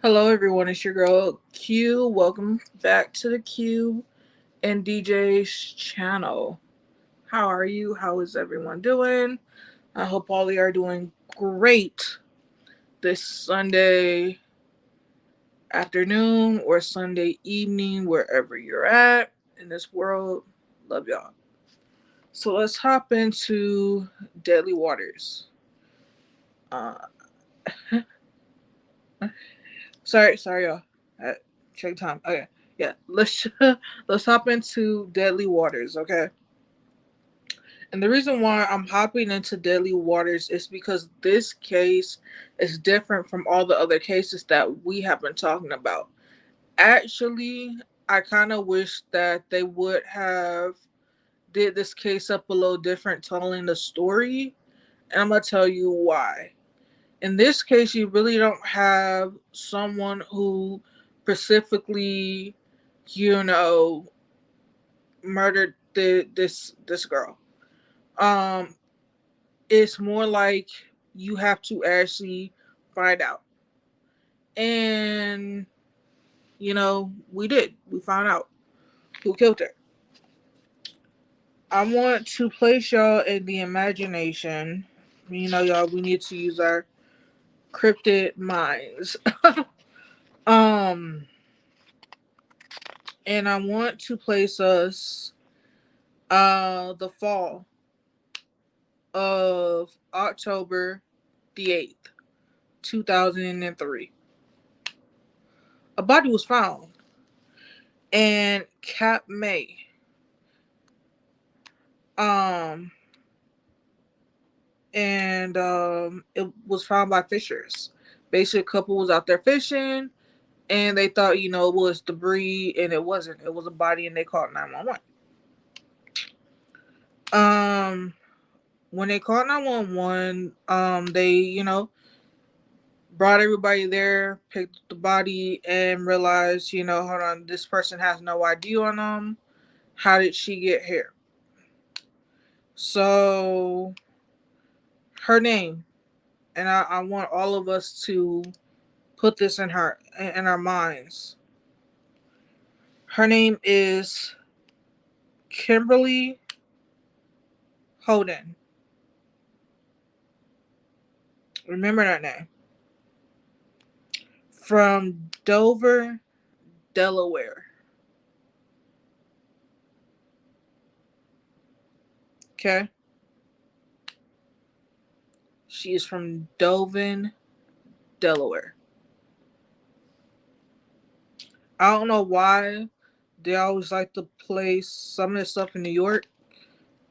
Hello, everyone. It's your girl Q. Welcome back to the Q and DJ's channel. How are you? How is everyone doing? I hope all of you are doing great this Sunday afternoon or Sunday evening, wherever you're at in this world. Love y'all. So let's hop into Deadly Waters. Uh, sorry, y'all. Check time. Okay, yeah. Let's hop into Deadly Waters. Okay. And the reason why I'm hopping into Deadly Waters is because this case is different from all the other cases that we have been talking about. Actually, I kind of wish that they would have did this case up a little different, telling the story, and I'm gonna tell you why. In this case, you really don't have someone who specifically, you know, murdered this girl. Um, it's more like you have to actually find out. And, we did. We found out who killed her. I want to place y'all in the imagination. Y'all, we need to use our cryptid minds. um, and I want to place us the fall of October the 8th, 2003. A body was found and Cap May. Um, and it was found by fishers. Basically, a couple was out there fishing, and they thought, it was debris, and it wasn't. It was a body, and they called 911. When they called 911, they, brought everybody there, picked up the body, and realized, hold on, this person has no ID on them. How did she get here? So her name, and I want all of us to put this in our minds. Her name is Kimberly Holden. Remember that name. From Dover, Delaware. Okay? She is from Dover, Delaware. I don't know why they always like to place some of this stuff in New York,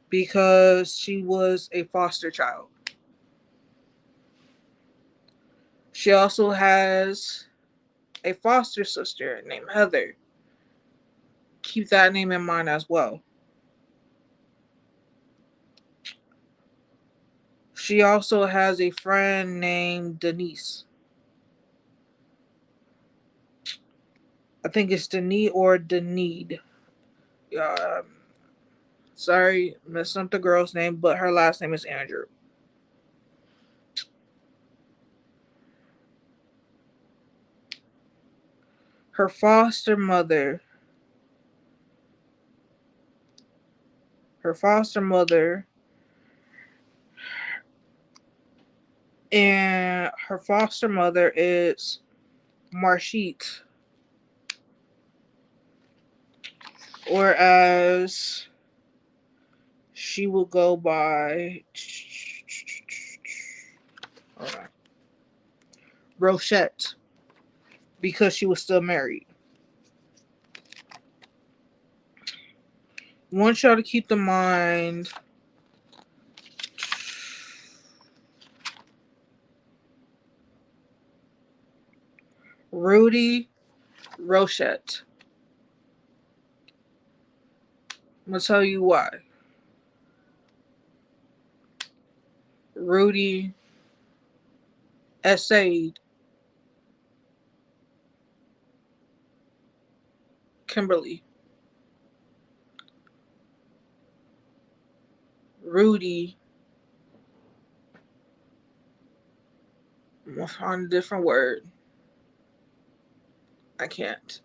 because she was a foster child. She also has a foster sister named Heather. Keep that name in mind as well. She also has a friend named Denise. I think it's Denise or Denede. Uh, Sorry, messed up the girl's name, but her last name is Andrew. Her foster mother, her foster mother, and her foster mother is Marshit, or as she will go by, Rochette, because she was still married. I want y'all to keep in mind Rudy Rochette. I'm going to tell you why. Rudy essayed Kimberly. Rudy, I'm going to find a different word. I can't.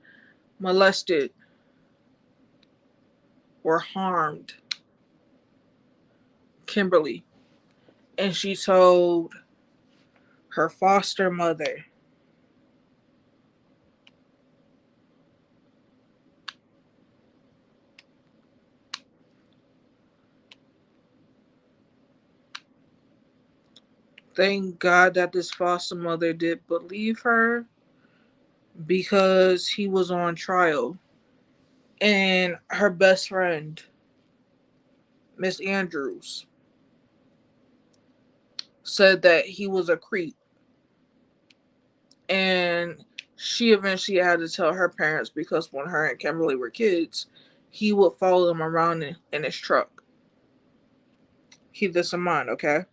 Molested or harmed Kimberly. And she told her foster mother. Thank God that this foster mother did believe her because he was on trial. And her best friend, Miss Andrews, said that he was a creep. And she eventually had to tell her parents because when her and Kimberly were kids, he would follow them around in his truck. Keep this in mind, okay?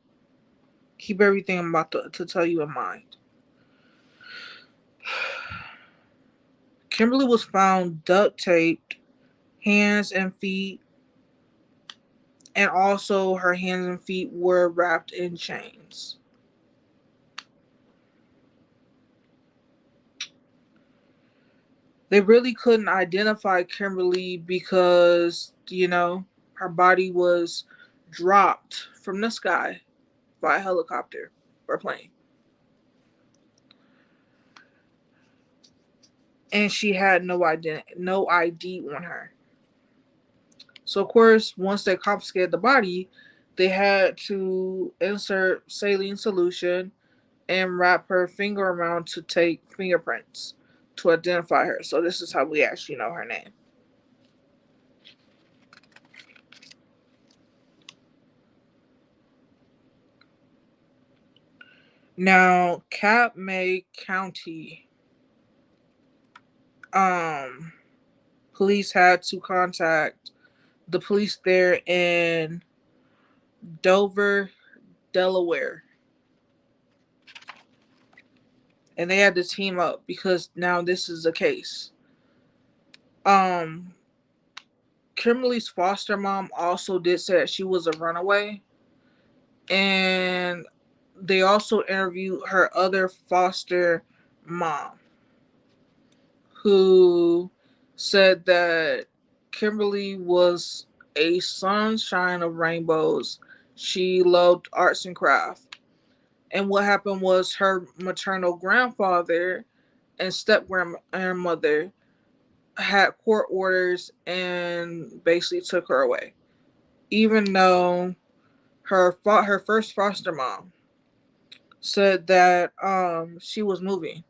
Keep everything I'm about to tell you in mind. Kimberly was found duct taped, hands and feet, and also her hands and feet were wrapped in chains. They really couldn't identify Kimberly because, her body was dropped from the sky by a helicopter or plane. And she had no ID on her. So of course, once they confiscated the body, they had to insert saline solution and wrap her finger around to take fingerprints to identify her. So this is how we actually know her name. Now, May County, um, police had to contact the police there in Dover, Delaware. And they had to team up because now this is a case. Um, Kimberly's foster mom also did say that she was a runaway. And they also interviewed her other foster mom, who said that Kimberly was a sunshine of rainbows. She loved arts and craft. And what happened was her maternal grandfather and step grandmother had court orders and basically took her away. Even though her first foster mom said that she was moving,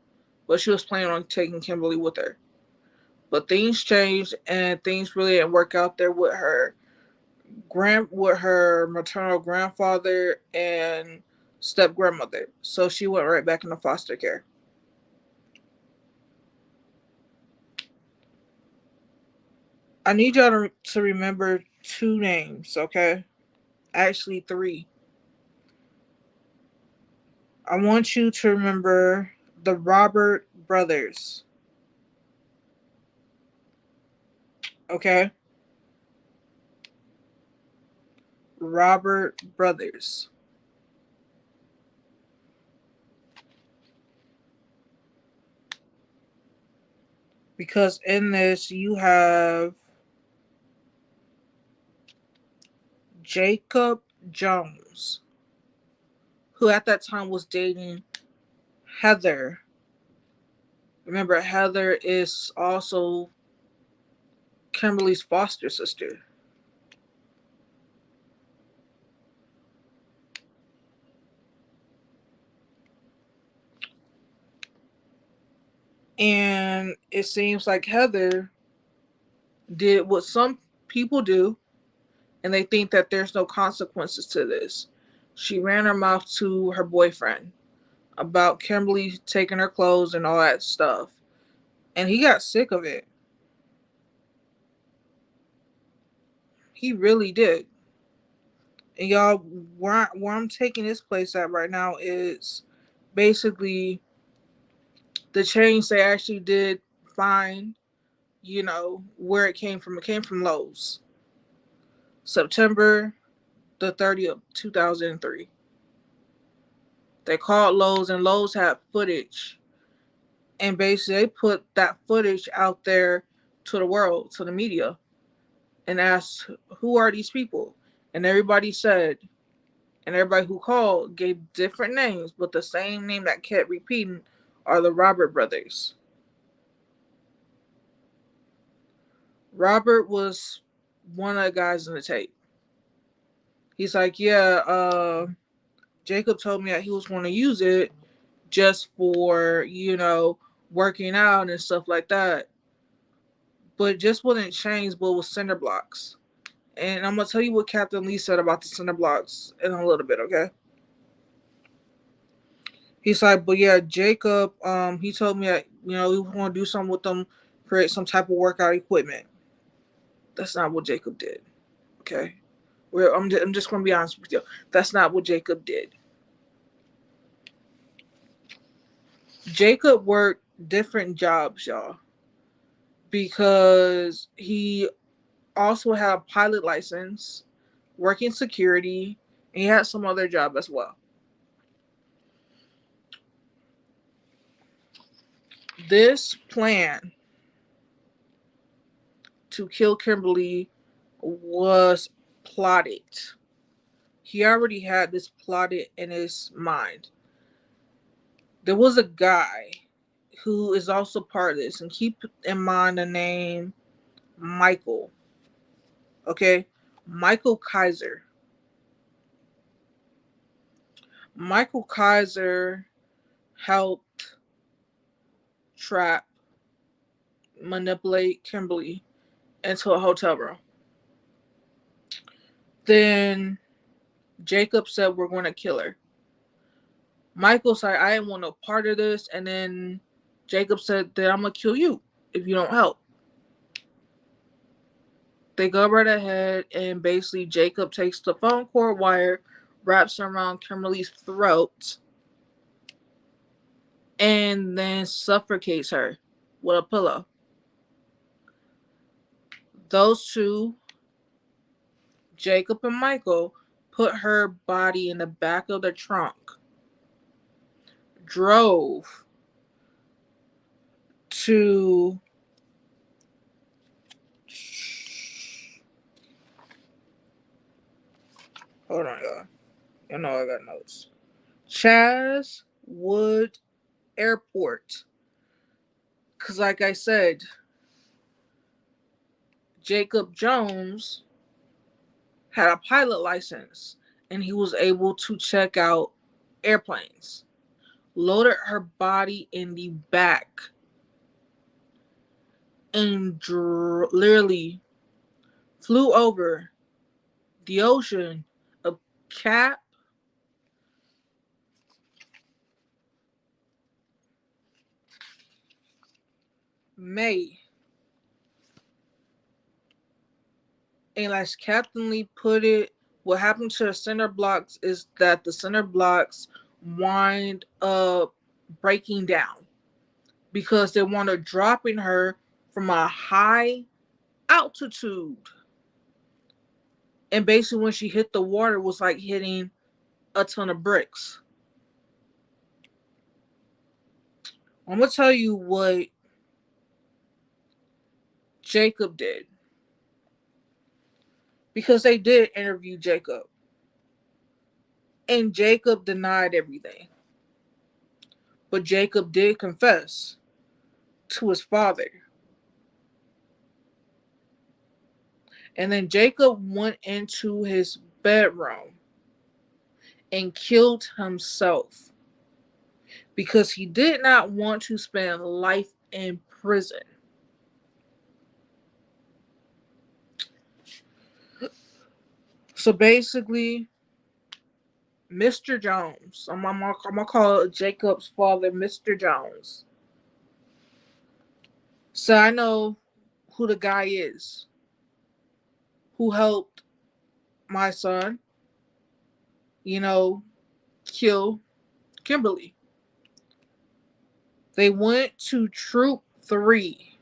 but she was planning on taking Kimberly with her. But things changed and things really didn't work out there with her maternal grandfather and step grandmother. So she went right back into foster care. I need y'all to remember two names, okay? Actually, three. I want you to remember the Robert brothers, okay? Robert brothers. Because in this, you have Jacob Jones, who at that time was dating Heather. Remember, Heather is also Kimberly's foster sister. And it seems like Heather did what some people do, and they think that there's no consequences to this. She ran her mouth to her boyfriend about Kimberly taking her clothes and all that stuff. And he got sick of it. He really did. And y'all, where I'm taking this place at right now is basically the change they actually did find, where it came from. It came from Lowe's. September the 30th, 2003. They called Lowe's and Lowe's had footage And basically, they put that footage out there to the world, to the media, and asked, who are these people? And everybody said, and everybody who called gave different names, but the same name that kept repeating are the Robert brothers. Robert was one of the guys in the tape. He's like, yeah, Jacob told me that he was going to use it just for, working out and stuff like that. But just wouldn't change, but with cinder blocks. And I'm going to tell you what Captain Lee said about the cinder blocks in a little bit, okay? He's like, but yeah, Jacob, he told me that, he was going to do something with them, create some type of workout equipment. That's not what Jacob did, okay? I'm just going to be honest with you. That's not what Jacob did. Jacob worked different jobs, y'all, because he also had a pilot license, working security, and he had some other job as well. This plan to kill Kimberly was plotted. He already had this plotted in his mind. There was a guy who is also part of this, and keep in mind the name Michael. Okay? Michael Kaiser. Michael Kaiser helped trap, manipulate Kimberly into a hotel room. Then Jacob said, we're going to kill her. Michael said, I didn't want no part of this. And then Jacob said, then I'm going to kill you if you don't help. They go right ahead, and basically Jacob takes the phone cord wire, wraps it around Kimberly's throat, and then suffocates her with a pillow. Those two, Jacob and Michael, put her body in the back of the trunk, drove to hold on, y'all. You know I got notes. Chaswood Airport. Because, like I said, Jacob Jones had a pilot license and he was able to check out airplanes. Loaded her body in the back and literally flew over the ocean of Cap May. And as Captain Lee put it, what happened to the cinder blocks is that the cinder blocks wind up breaking down because they wound up dropping her from a high altitude. And basically when she hit the water, it was like hitting a ton of bricks. I'm going to tell you what Jacob did. Because they did interview Jacob. And Jacob denied everything. But Jacob did confess to his father. And then Jacob went into his bedroom and killed himself because he did not want to spend life in prison. So basically, Mr. Jones, I'm going to call Jacob's father Mr. Jones. So I know who the guy is who helped my son, kill Kimberly. They went to Troop 3.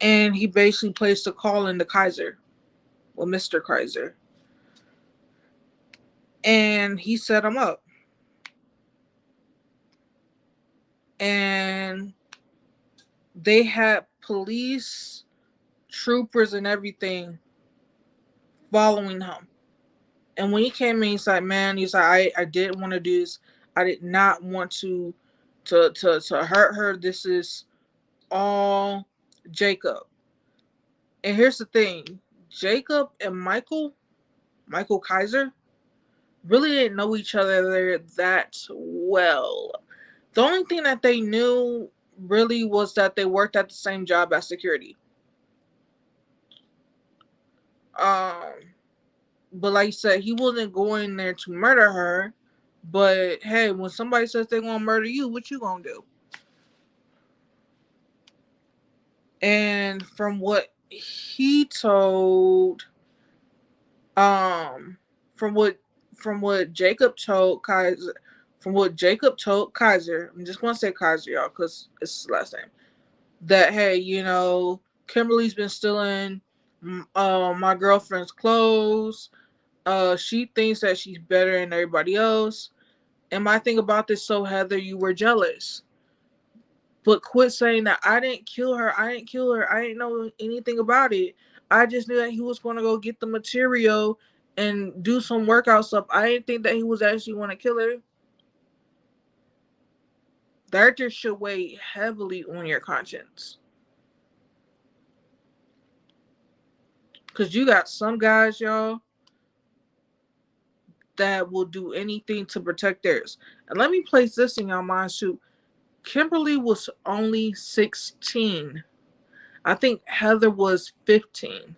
And he basically placed a call in to Kaiser. Well, Mr. Kaiser. And he set him up. and they had police troopers and everything following him. And when he came in, he's like, "Man, he's like, I didn't want to do this. I did not want to hurt her. This is all Jacob." And here's the thing: Jacob and Michael Kaiser, really didn't know each other that well. The only thing that they knew really was that they worked at the same job as security. Um, but like I said, he wasn't going there to murder her. But hey, when somebody says they're gonna murder you, what you gonna do? And he told, um, from what Jacob told Kaiser, I'm just gonna say Kaiser, y'all, because it's his last name. That hey, Kimberly's been stealing my girlfriend's clothes. She thinks that she's better than everybody else. And my thing about this, so Heather, you were jealous. But quit saying that I didn't kill her. I didn't kill her. I didn't know anything about it. I just knew that he was going to go get the material and do some workout stuff. I didn't think that he was actually going to kill her. That just should weigh heavily on your conscience. Because you got some guys, y'all, that will do anything to protect theirs. And let me place this in your mind too. Kimberly was only 16. I think Heather was 15.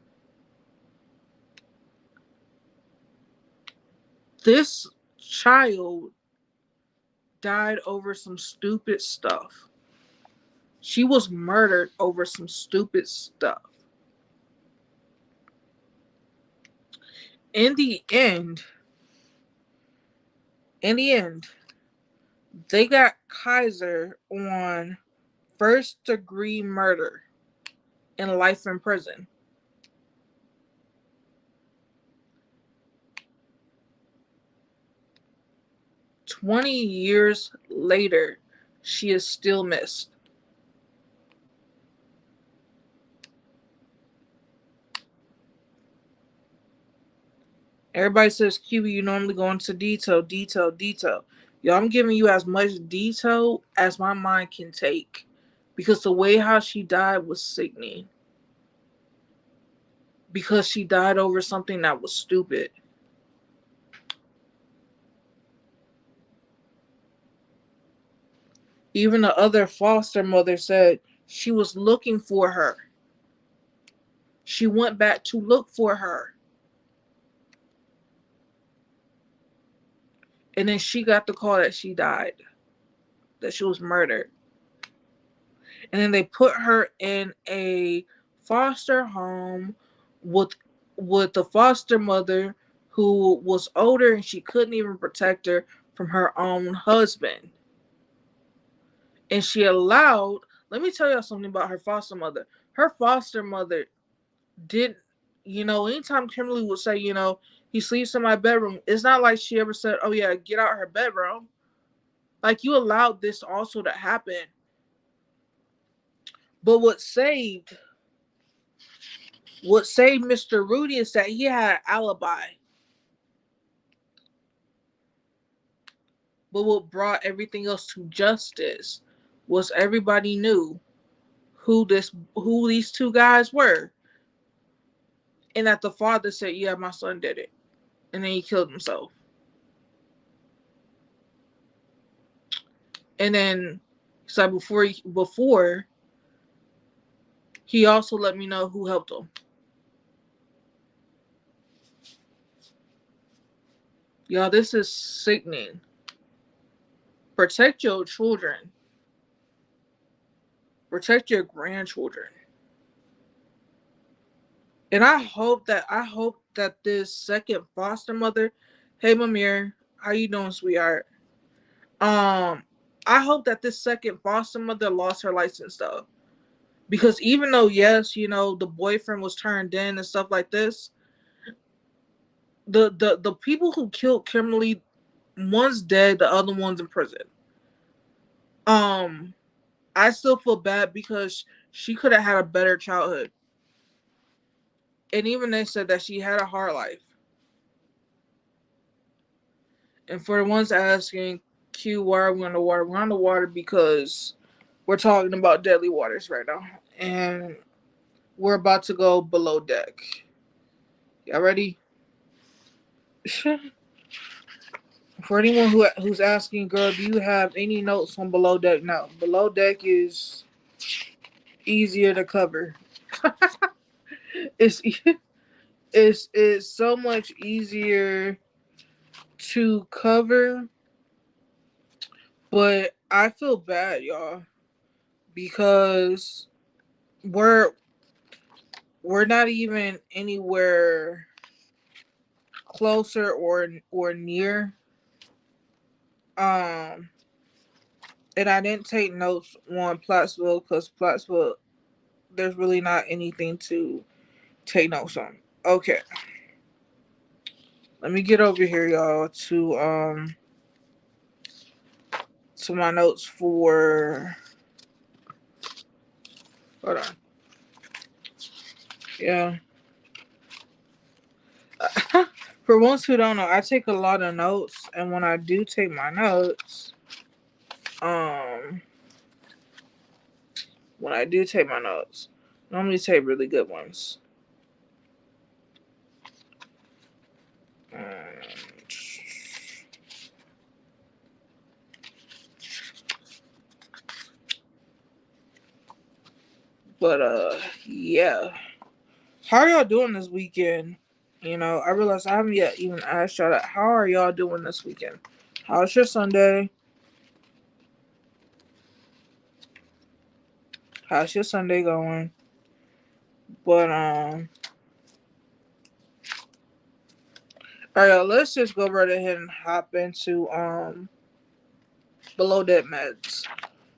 This child died over some stupid stuff. She was murdered over some stupid stuff. In the end, in the end, they got Kaiser on first degree murder and life in prison. 20 years later, she is still missed. Everybody says, QB, you normally go into detail. Yo, I'm giving you as much detail as my mind can take. Because the way how she died was sickening. Because she died over something that was stupid. Even the other foster mother said she was looking for her. She went back to look for her. And then she got the call that she died. That she was murdered. And then they put her in a foster home with the foster mother who was older and she couldn't even protect her from her own husband. And she allowed, let me tell y'all something about her foster mother. Her foster mother didn't, anytime Kimberly would say, he sleeps in my bedroom, it's not like she ever said, oh yeah, get out her bedroom. Like, you allowed this also to happen. But what saved Mr. Rudy is that he had an alibi. But what brought everything else to justice was everybody knew who these two guys were. And that the father said, yeah, my son did it. And then he killed himself. And then so before he also let me know who helped him. Y'all, this is sickening. Protect your children. Protect your grandchildren. And I hope that this second foster mother, hey Mamir, how you doing, sweetheart? I hope that this second foster mother lost her license though. Because even though yes, the boyfriend was turned in and stuff like this, the people who killed Kimberly, one's dead, the other one's in prison. I still feel bad because she could have had a better childhood. And even they said that she had a hard life. And for the ones asking, Q, why are we on the water? We're on the water because we're talking about deadly waters right now. And we're about to go below deck. Y'all ready? For anyone who's asking, girl, do you have any notes on below deck? No. Below deck is easier to cover. It's it's so much easier to cover, but I feel bad, y'all, because we're we're not even anywhere closer or near. Um, and I didn't take notes on Plathville because Plathville, there's really not anything to take notes on. Okay, let me get over here, y'all, to my notes for. Hold on. Yeah. For ones who don't know, I take a lot of notes, and when I do take my notes, um, when I do take my notes, I normally take really good ones. Um, but yeah. How are y'all doing this weekend? You know, I realize I haven't yet even asked y'all that. How are y'all doing this weekend? How's your Sunday? How's your Sunday going? But all right, y'all, let's just go right ahead and hop into below deck meds.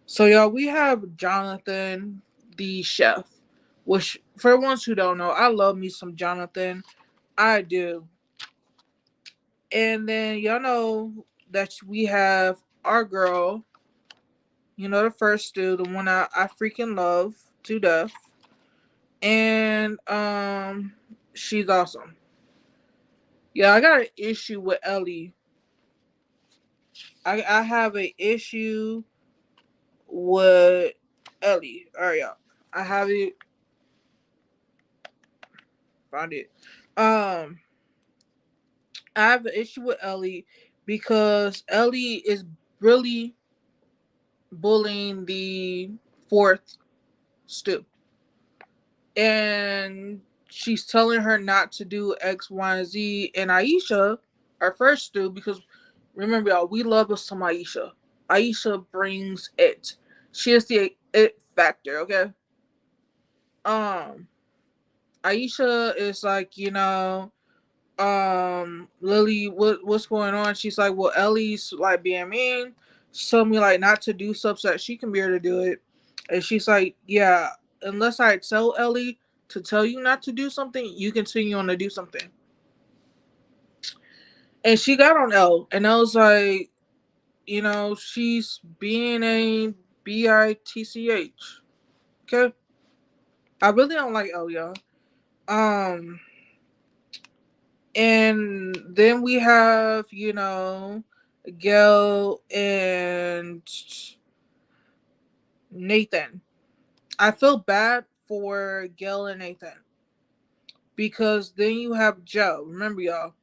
So y'all, we have Jonathan, the chef, which for ones who don't know, I love me some Jonathan. I do. And then y'all know that we have our girl, you know, the first stew, the one I freaking love to death. And she's awesome. Yeah, I got an issue with Ellie. I have an issue with Ellie. Alright, y'all. I have it. Found it. Um I have an issue with Ellie because Ellie is really bullying the fourth stew. And she's telling her not to do X, Y, and Z. And Aisha, our first stew, because remember, y'all, we love us some Aisha. Aisha brings it. She is the it factor, okay? Um, Aisha is like, Lily, what's going on? She's like, well, Ellie's like being mean. She told me like not to do stuff so that she can be able to do it. And she's like, yeah, unless I tell Ellie to tell you not to do something, you continue on to do something. And she got on L, and I was like, she's being a bitch. Okay, I really don't like L, y'all. Um, and then we have, Gail and Nathan. I feel bad for Gail and Nathan because then you have Joe. Remember, y'all,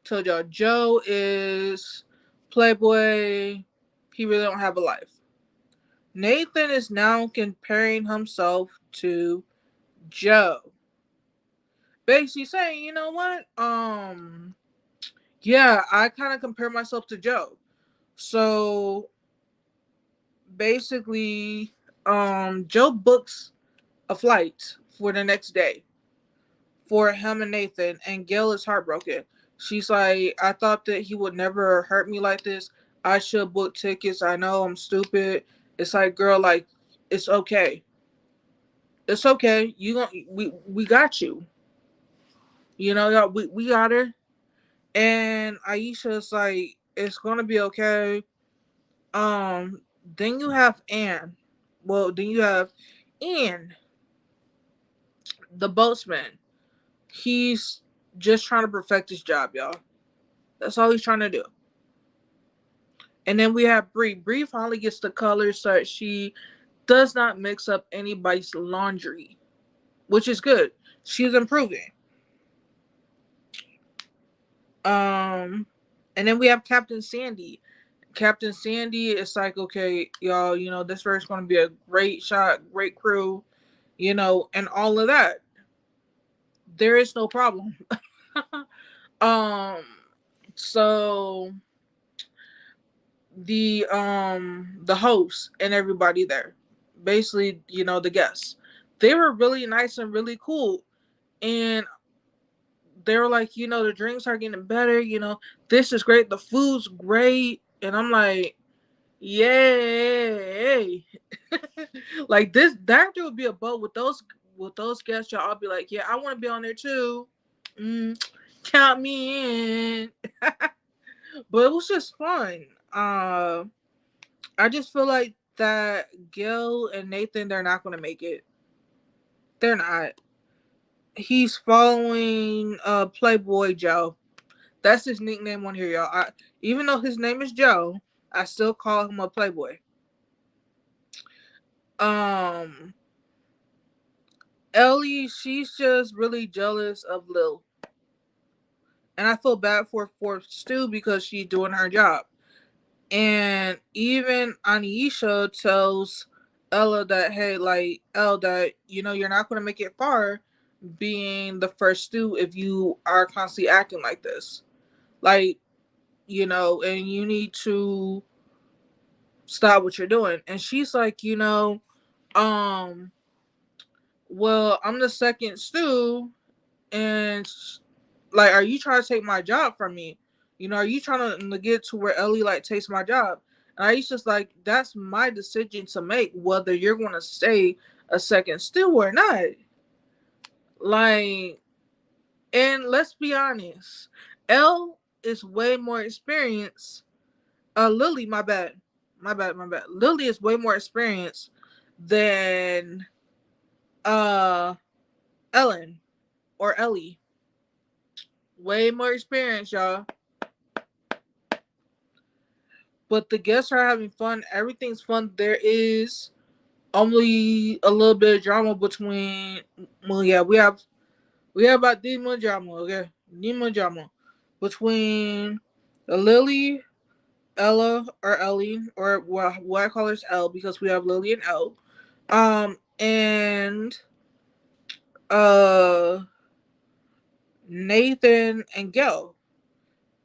told y'all Joe is playboy. He really don't have a life. Nathan is now comparing himself to Joe, basically saying, you know what? Yeah, I kind of compare myself to Joe. So basically, Joe books a flight for the next day for him and Nathan, and Gail is heartbroken. She's like, I thought that he would never hurt me like this. I should book tickets. I know I'm stupid. It's like, girl, like, it's okay. It's okay. We got you. Y'all, we got her. And Aisha's like, it's gonna be okay. Then you have Anne, well, then you have Ian, the boatsman. He's just trying to perfect his job, y'all. That's all he's trying to do. And then we have Bree. Bree finally gets the color so that she does not mix up anybody's laundry, which is good. She's improving. Um, and then we have Captain Sandy. Captain Sandy is like, okay, y'all, this verse going to be a great shot, great crew, and all of that. There is no problem. um, so the host and everybody there, basically, the guests, they were really nice and really cool, and they were like, the drinks are getting better, this is great, the food's great, and I'm like, yay. Like this, there would be a boat with those guests, y'all. I'll be like, yeah, I want to be on there too. mm, Count me in. But it was just fun. I just feel like that Gil and Nathan, they're not gonna make it. They're not. He's following Playboy Joe. That's his nickname on here, y'all. Even though his name is Joe, I still call him a Playboy. Um, Ellie, she's just really jealous of Lil, and I feel bad for Stu because she's doing her job. And even Anisha tells Ella that, hey, like, Elle, that, you're not going to make it far being the first Stu if you are constantly acting like this. Like, and you need to stop what you're doing. And she's like, um, well, I'm the second Stu, and like, are you trying to take my job from me? Are you trying to get to where Ellie like takes my job? And I just like, that's my decision to make whether you're going to stay a second Stu or not. Like, and let's be honest, Elle is way more experienced. Lily, my bad. Lily is way more experienced than uh Ellen or Ellie. Way more experience, y'all. But the guests are having fun. Everything's fun. There is only a little bit of drama between. Well, yeah, we have about demon drama. Okay, demon drama between Lily, Ella, or Ellie, or what I call her is Elle because we have Lily and Elle. And uh Nathan and Gil.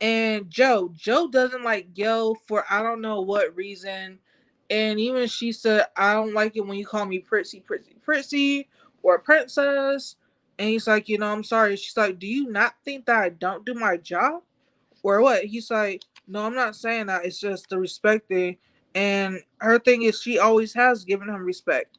And Joe doesn't like Gil for I don't know what reason. And even she said, I don't like it when you call me Prissy, or princess. And he's like, I'm sorry. She's like, do you not think that I don't do my job? Or what? He's like, no, I'm not saying that. It's just the respect thing. And her thing is she always has given him respect.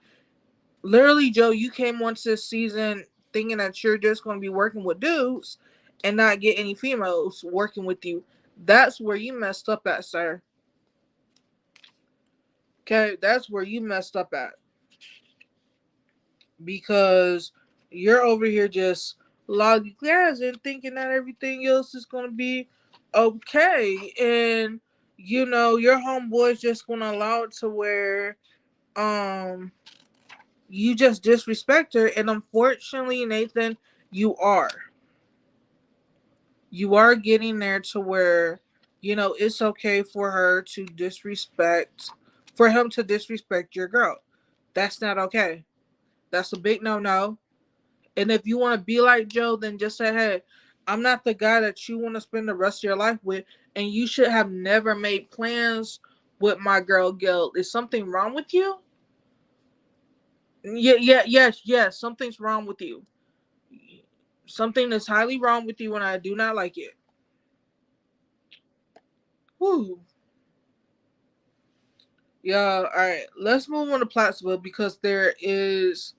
Literally, Joe, you came once this season thinking that you're just going to be working with dudes and not get any females working with you. That's where you messed up at, sir. Okay, that's where you messed up at. Because you're over here just logging gas and thinking that everything else is going to be okay. And, your homeboy's just going to allow it to where um you just disrespect her. And unfortunately, Nathan, you are. You are getting there to where, it's okay for her to disrespect, for him to disrespect your girl. That's not okay. That's a big no no. And if you want to be like Joe, then just say, hey, I'm not the guy that you want to spend the rest of your life with. And you should have never made plans with my girl Gil. Is something wrong with you? Yes. Something's wrong with you. Something is highly wrong with you, and I do not like it. Whew. Yeah, all right. Let's move on to Plathville because there is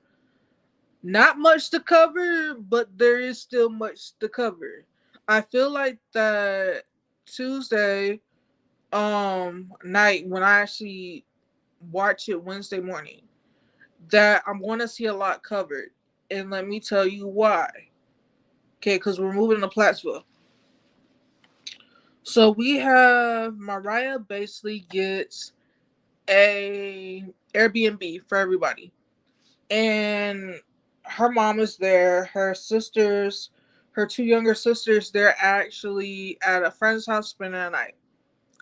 not much to cover, but there is still much to cover. I feel like that Tuesday night when I actually watch it Wednesday morning. that I'm going to see a lot covered. And let me tell you why. Okay, because we're moving to Plathville. So we have Mariah basically gets a Airbnb for everybody. And her mom is there, her sisters, her two younger sisters, they're actually at a friend's house spending the night.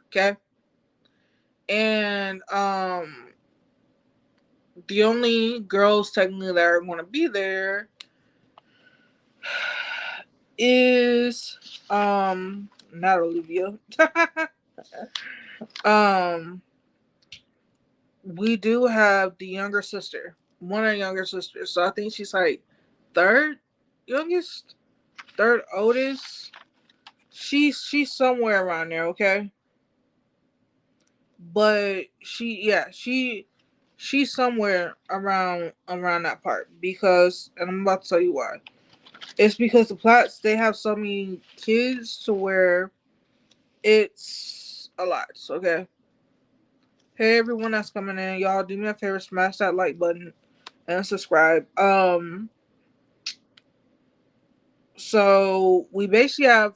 Okay? And the only girls technically that are gonna be there is not Olivia. um we do have the younger sister. One of the younger sisters. So I think she's like third youngest, third oldest. She's somewhere around there, okay? But she's somewhere around that part because, and I'm about to tell you why. It's because the Platts, they have so many kids to where it's a lot. Okay. Hey everyone that's coming in, y'all do me a favor, smash that like button and subscribe. So we basically have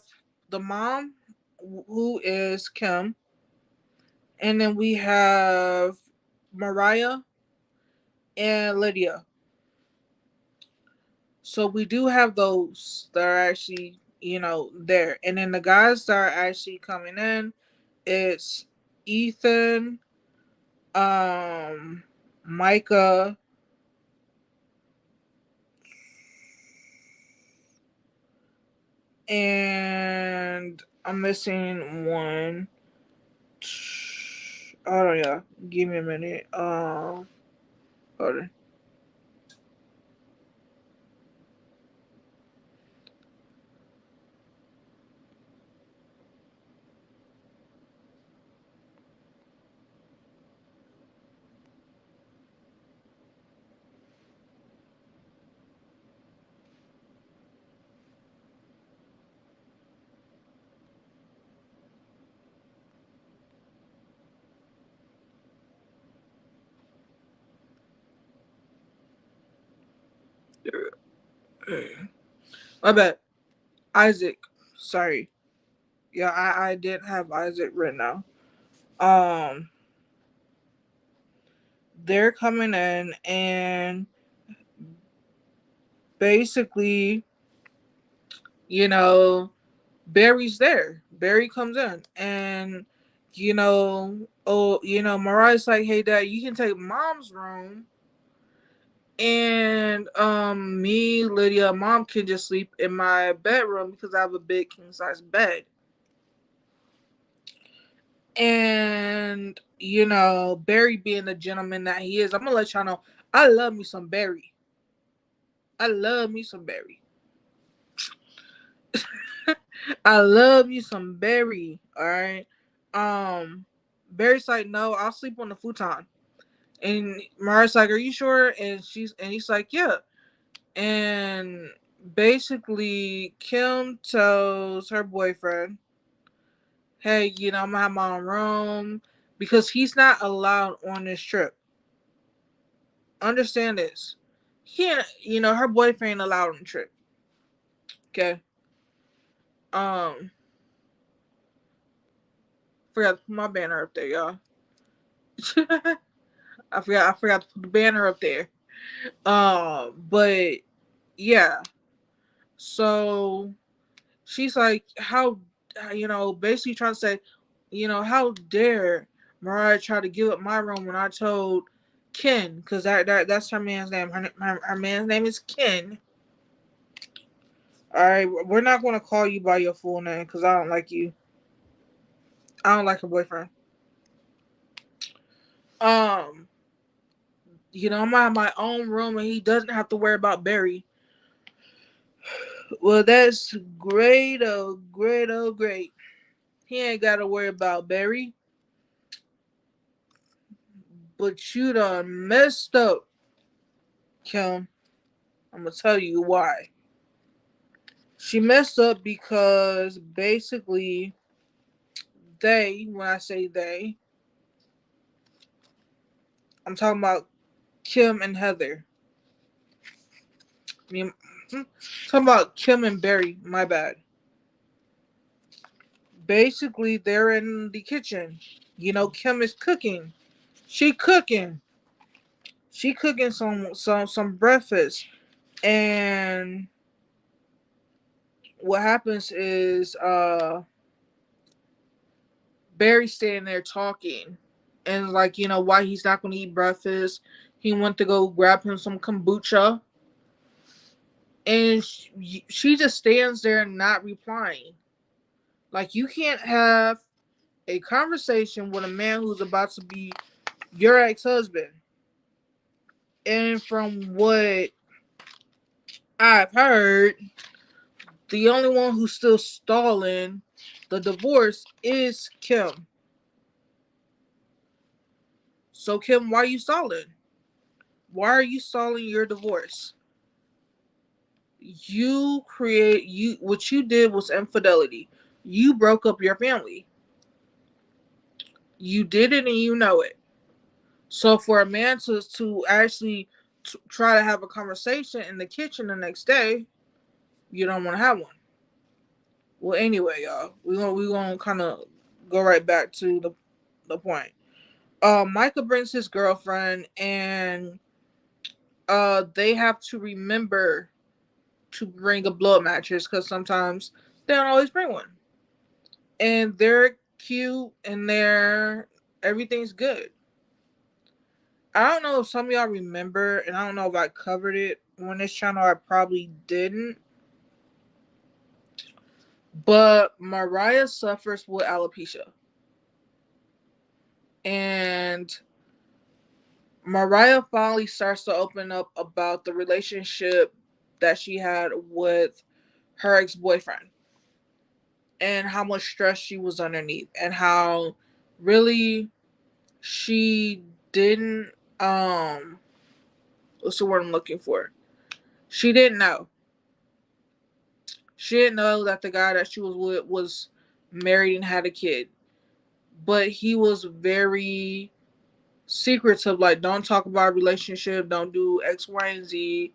the mom, who is Kim, and then we have Mariah and Lydia. So we do have those that are actually, there. And then the guys that are actually coming in, it's Ethan, Micah, and I'm missing one. Hold on, yeah. Give me a minute. Hold on. My bad. Isaac. Sorry. Yeah, I did have Isaac written now. Um, they're coming in and basically, you know, Barry's there. Barry comes in and Mariah's like, hey dad, you can take mom's room and me, Lydia, mom can just sleep in my bedroom because I have a big king size bed. And Barry being the gentleman that he is, I'm gonna let y'all know I love me some Barry. I love me some Barry. I love me some Barry. All right. Barry's like, no, I'll sleep on the futon. And Mariah's like, are you sure? And he's like, yeah. And basically, Kim tells her boyfriend, hey, I'm gonna have my own room because he's not allowed on this trip. Understand this. He can't, her boyfriend allowed on the trip. Okay. Um, Forgot to put my banner up there, y'all. I forgot to put the banner up there. But yeah. So she's like, how, basically trying to say, how dare Mariah try to give up my room when I told Ken, because that's her man's name. Her man's name is Ken. All right, we're not going to call you by your full name because I don't like you. I don't like her boyfriend. Um, I'm gonna have my own room and he doesn't have to worry about Barry. Well, that's great, oh great, oh great. He ain't got to worry about Barry. But you done messed up, Kim. I'm gonna tell you why. She messed up because basically when I say they, I'm talking about Kim and Heather. I mean, talking about Kim and Barry. My bad. Basically, they're in the kitchen. You know, Kim is cooking. She cooking. She cooking some breakfast, and what happens is Barry's standing there talking, and like why he's not going to eat breakfast. He went to go grab him some kombucha, and she just stands there not replying. Like you can't have a conversation with a man who's about to be your ex-husband. And from what I've heard, the only one who's still stalling the divorce is Kim. So Kim, why are you stalling? Why are you stalling your divorce? What you did was infidelity. You broke up your family. You did it and you know it. So for a man to actually try to have a conversation in the kitchen the next day, you don't want to have one. Well, anyway, y'all, we gonna kind of go right back to the point. Micah brings his girlfriend, and they have to remember to bring a blow up mattress because sometimes they don't always bring one. And they're cute, and everything's good. I don't know if some of y'all remember, and I don't know if I covered it on this channel. I probably didn't. But Mariah suffers with alopecia. And Mariah finally starts to open up about the relationship that she had with her ex-boyfriend and how much stress she was underneath and how really she didn't what's the word I'm looking for? She didn't know. She didn't know that the guy that she was with was married and had a kid. But he was very secretive, like don't talk about a relationship, don't do X, Y, and Z.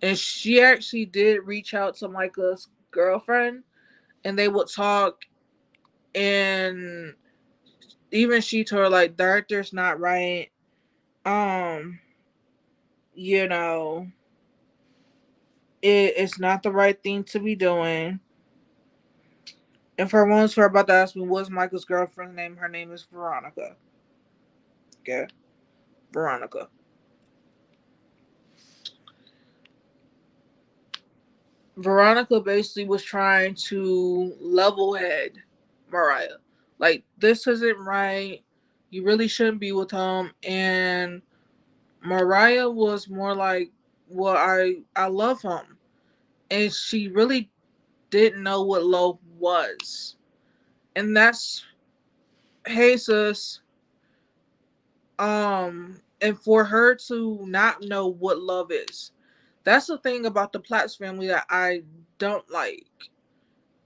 And she actually did reach out to Micah's girlfriend and they would talk, and even she told her like director's not right. Um, you know, it's not the right thing to be doing. And for ones who are about to ask me what's Michael's girlfriend's name, her name is Veronica. Okay. Veronica. Veronica basically was trying to level head Mariah. Like, this isn't right. You really shouldn't be with him. And Mariah was more like, well, I love him. And she really didn't know what love was. And that's, hey sis, and for her to not know what love is. That's the thing about the Platts family that I don't like.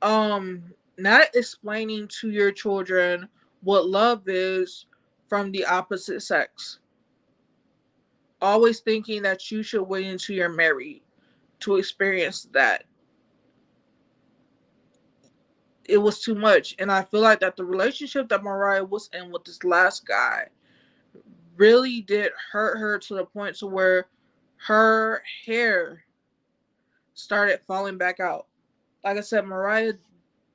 Not explaining to your children what love is from the opposite sex. Always thinking that you should wait until you're married to experience that. It was too much. And I feel like that the relationship that Mariah was in with this last guy really did hurt her to the point to where her hair started falling back out. Like I said, Mariah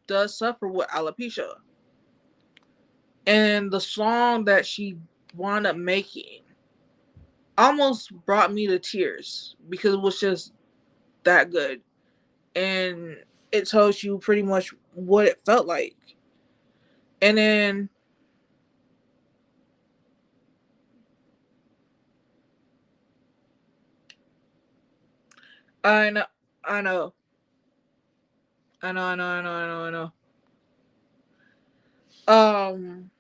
does suffer with alopecia. And the song that she wound up making almost brought me to tears because it was just that good. And it tells you pretty much what it felt like. And then I know, I know, I know. Um,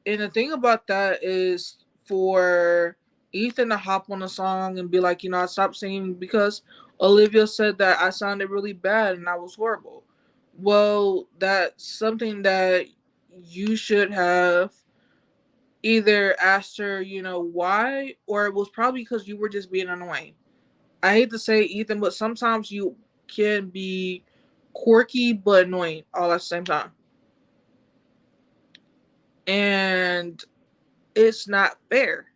and the thing about that is for Ethan to hop on a song and be like, I stopped singing because Olivia said that I sounded really bad and I was horrible. Well, that's something that you should have either asked her, why, or it was probably because you were just being annoying. I hate to say Ethan, but sometimes you can be quirky but annoying all at the same time. And it's not fair.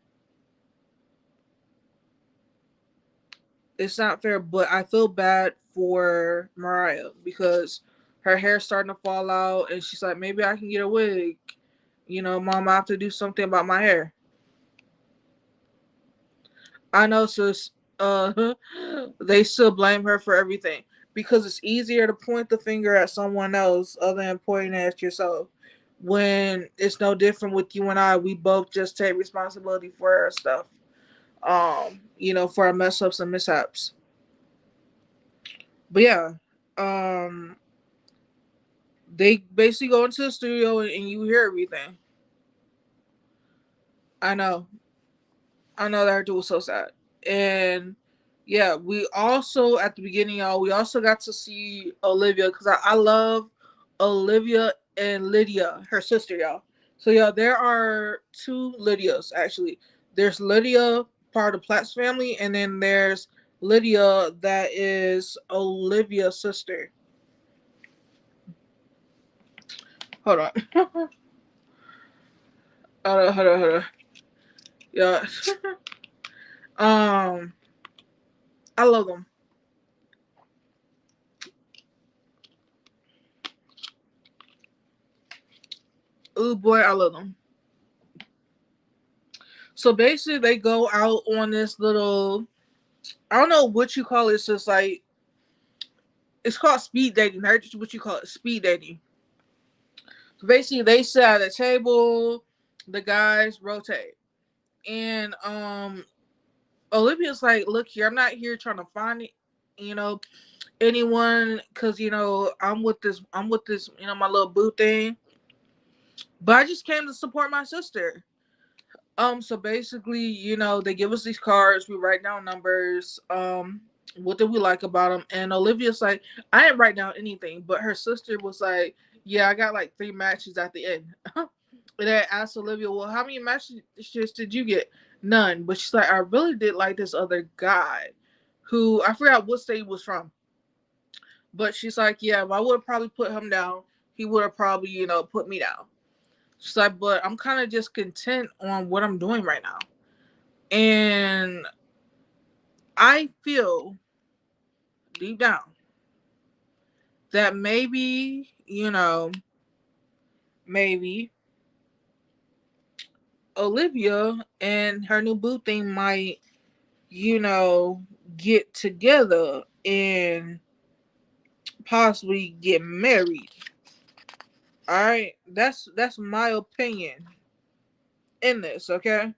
It's not fair, but I feel bad for Mariah because her hair's starting to fall out and she's like, maybe I can get a wig. Mom, I have to do something about my hair. I know, sis. They still blame her for everything because it's easier to point the finger at someone else other than pointing at yourself. When it's no different with you and I, we both just take responsibility for our stuff. For our mess ups and mishaps. But yeah, um, they basically go into the studio and you hear everything. I know. I know that dude was so sad. And yeah, we also at the beginning, y'all, we also got to see Olivia because I love Olivia and Lydia, her sister, y'all. So yeah, there are two Lydias actually. There's Lydia, part of Platt's family, and then there's Lydia that is Olivia's sister. Hold on. Hold on. Yeah. um, I love them. Ooh boy, I love them. So basically, they go out on this little, I don't know what you call it. It's just like, it's called speed dating. That's what you call it, speed dating. So basically, they sit at a table, the guys rotate. And Olivia's like, look here, I'm not here trying to find it, you know, anyone, because, I'm with this, my little boo thing. But I just came to support my sister. So basically, they give us these cards, we write down numbers, what did we like about them? And Olivia's like, I didn't write down anything, but her sister was like, yeah, I got like 3 matches at the end. And I asked Olivia, well, how many matches did you get? None. But she's like, I really did like this other guy who I forgot what state he was from. But she's like, yeah, if I would have probably put him down, he would have probably, put me down. She's like, but I'm kind of just content on what I'm doing right now. And I feel deep down that maybe Olivia and her new boo thing might, you know, get together and possibly get married. All right, that's my opinion in this. Okay,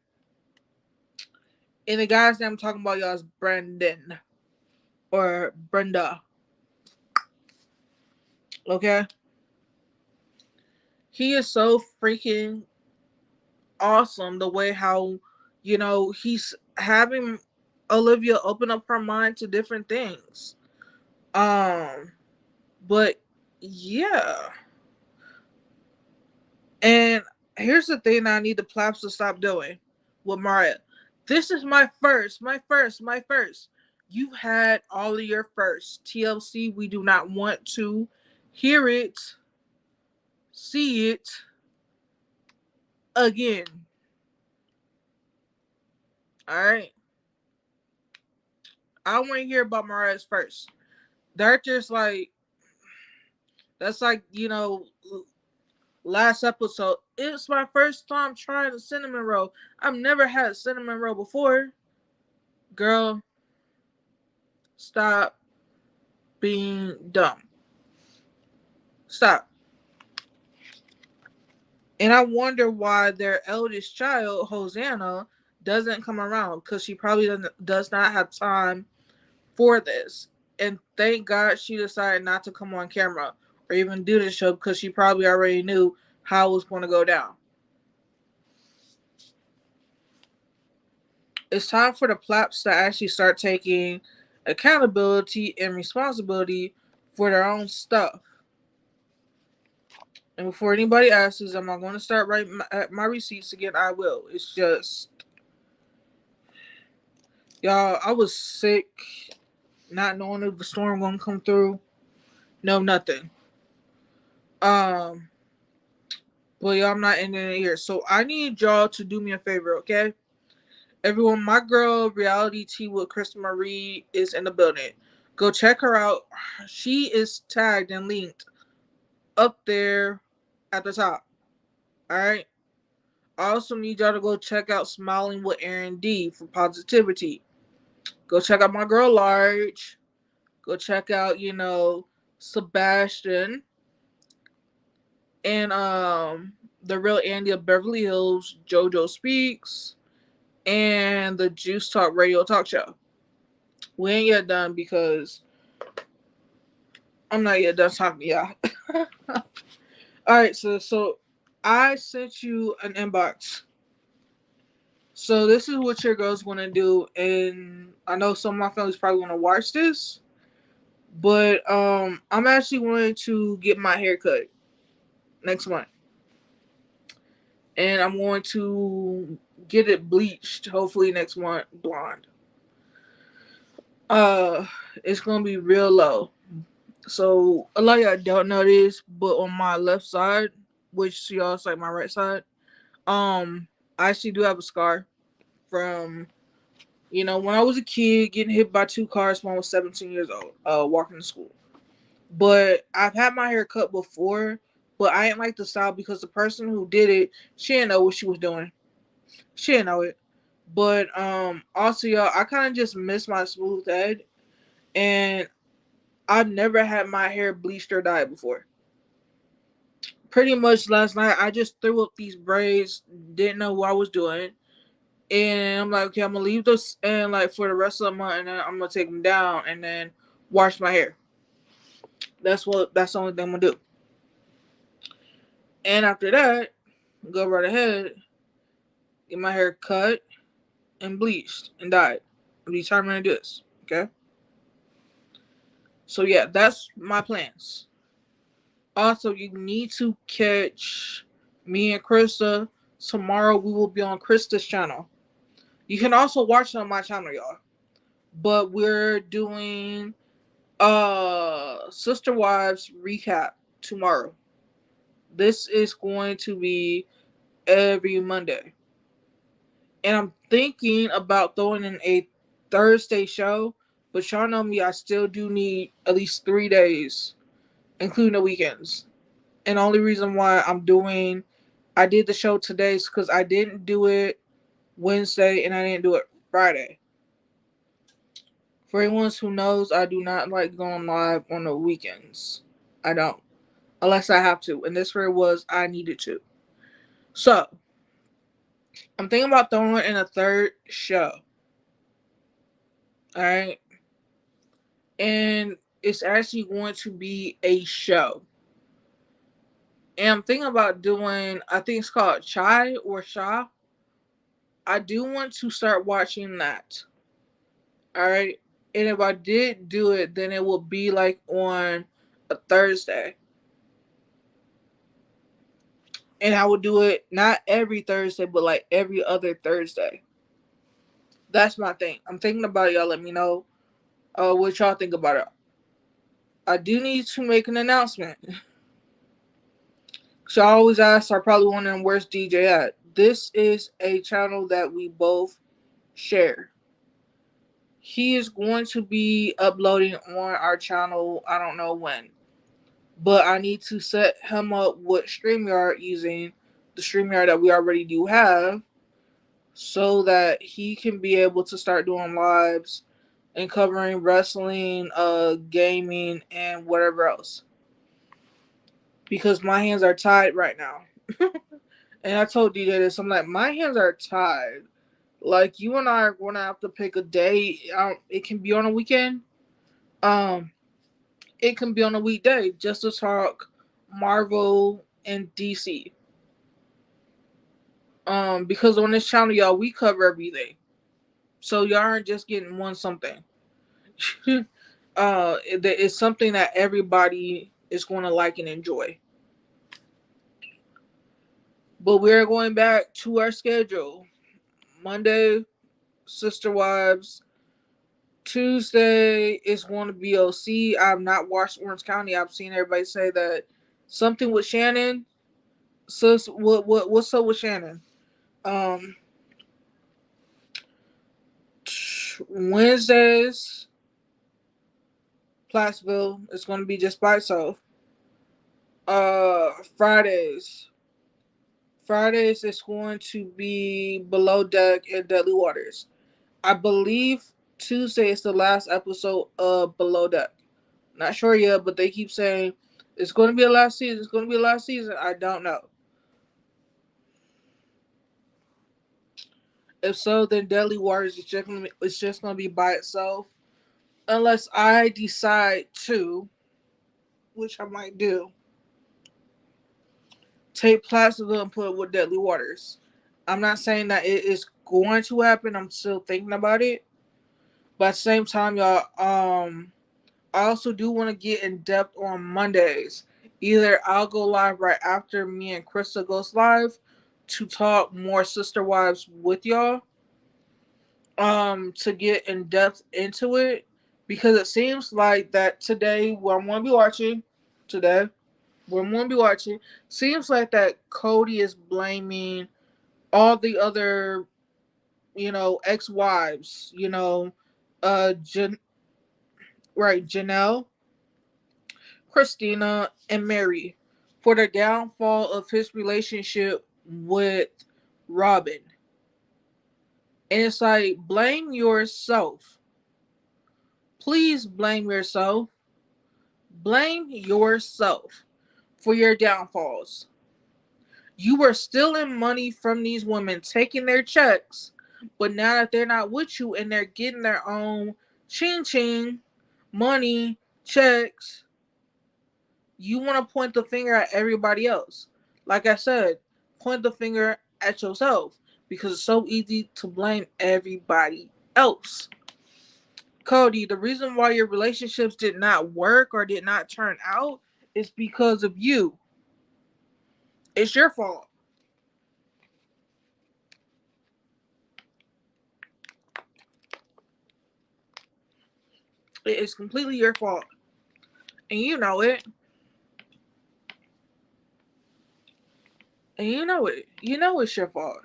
and the guy's name I'm talking about, y'all, is Brandon or Brenda. Okay, he is so freaking awesome the way how he's having Olivia open up her mind to different things. Um, but yeah, and here's the thing that I need the Plaps to stop doing with Mariah. This is my first. You've had all of your firsts. TLC, we do not want to hear it, see it again. All right. I want to hear about Mariah's first. They're just like, that's like, last episode. It's my first time trying a cinnamon roll. I've never had a cinnamon roll before. Girl, stop being dumb. Stop. And I wonder why their eldest child, Hosanna, doesn't come around because she probably does not have time for this. And thank God she decided not to come on camera or even do the show because she probably already knew how it was going to go down. It's time for the Plaps to actually start taking accountability and responsibility for their own stuff. And before anybody asks, am I going to start writing my receipts again? I will. It's just, y'all, I was sick, not knowing if the storm going to come through. No, nothing. But y'all, I'm not ending it here. So I need y'all to do me a favor, okay? Everyone, my girl, Reality Tea with Krista Marie is in the building. Go check her out. She is tagged and linked up there at the top. All right. I also need y'all to go check out Smiling with Aaron D for positivity. Go check out my girl Large. Go check out, Sebastian and the real Andy of Beverly Hills, JoJo Speaks, and the Juice Talk Radio Talk Show. We ain't yet done because I'm not yet done talking to y'all. All right, so I sent you an inbox. So this is what your girl's gonna do, and I know some of my family's probably gonna watch this, but I'm actually going to get my hair cut next month, and I'm going to get it bleached hopefully next month blonde. It's gonna be real low. So a lot of y'all don't know this, but on my left side, which y'all is like my right side, I actually do have a scar from when I was a kid getting hit by two cars when I was 17 years old, walking to school. But I've had my hair cut before, but I didn't like the style because the person who did it, she didn't know what she was doing. She didn't know it. But also y'all, I kind of just miss my smooth head, and I've never had my hair bleached or dyed before. Pretty much last night, I just threw up these braids, didn't know what I was doing, and I'm like, okay, I'm gonna leave this and like for the rest of the month, and then I'm gonna take them down and then wash my hair. That's the only thing I'm gonna do. And after that, go right ahead, get my hair cut and bleached and dyed. I'm determined to do this. Okay. So yeah, that's my plans. Also, you need to catch me and Krista tomorrow. We will be on Krista's channel. You can also watch it on my channel, y'all. But we're doing Sister Wives recap tomorrow. This is going to be every Monday. And I'm thinking about throwing in a Thursday show, but y'all know me, I still do need at least 3 days, including the weekends. And the only reason why I did the show today is because I didn't do it Wednesday and I didn't do it Friday. For anyone who knows, I do not like going live on the weekends. I don't. Unless I have to. And this one was I needed to. So, I'm thinking about throwing in a third show. Alright? And it's actually going to be a show. And I'm thinking about doing, I think it's called Chai or Sha. I do want to start watching that. Alright? And if I did do it, then it will be like on a Thursday. And I would do it not every Thursday, but like every other Thursday. That's my thing. I'm thinking about it. Y'all let me know what y'all think about it. I do need to make an announcement. Y'all always ask, are probably wondering where's DJ at. This is a channel that we both share. He is going to be uploading on our channel, I don't know when. But I need to set him up with StreamYard using the StreamYard that we already do have, so that he can be able to start doing lives and covering wrestling, gaming, and whatever else. Because my hands are tied right now. And I told DJ this, I'm like, my hands are tied. Like, you and I are going to have to pick a day. It can be on a weekend. It can be on a weekday just to talk Marvel and DC. Because on this channel, y'all, we cover everything. So y'all aren't just getting one something. It's something that everybody is going to like and enjoy. But we're going back to our schedule. Monday, Sister Wives. Tuesday is going to be OC. I've not watched Orange County. I've seen everybody say that something with Shannon. Sis, what's up with Shannon? Um, Wednesdays, Plathville is going to be just by itself. Fridays. Fridays is going to be Below Deck and Deadly Waters. I believe Tuesday is the last episode of Below Deck. Not sure yet, but they keep saying it's going to be a last season. It's going to be a last season. I don't know. If so, then Deadly Waters is just going to be by itself, unless I decide to, which I might do, take Placerville and put it with Deadly Waters. I'm not saying that it is going to happen. I'm still thinking about it. But at the same time, y'all, I also do want to get in depth on Mondays. Either I'll go live right after me and Krista goes live to talk more Sister Wives with y'all. To get in depth into it. Because it seems like that today, what I'm going to be watching, today, what I'm going to be watching, seems like that Cody is blaming all the other, ex-wives, Janelle, Christina, and Mary for the downfall of his relationship with Robin. And it's like, blame yourself. Please blame yourself. Blame yourself for your downfalls. You were stealing money from these women, taking their checks, but now that they're not with you and they're getting their own ching ching, money, checks, you want to point the finger at everybody else. Like I said, point the finger at yourself because it's so easy to blame everybody else. Cody, the reason why your relationships did not work or did not turn out is because of you. It's your fault. It is completely your fault. And you know it. And you know it. You know it's your fault.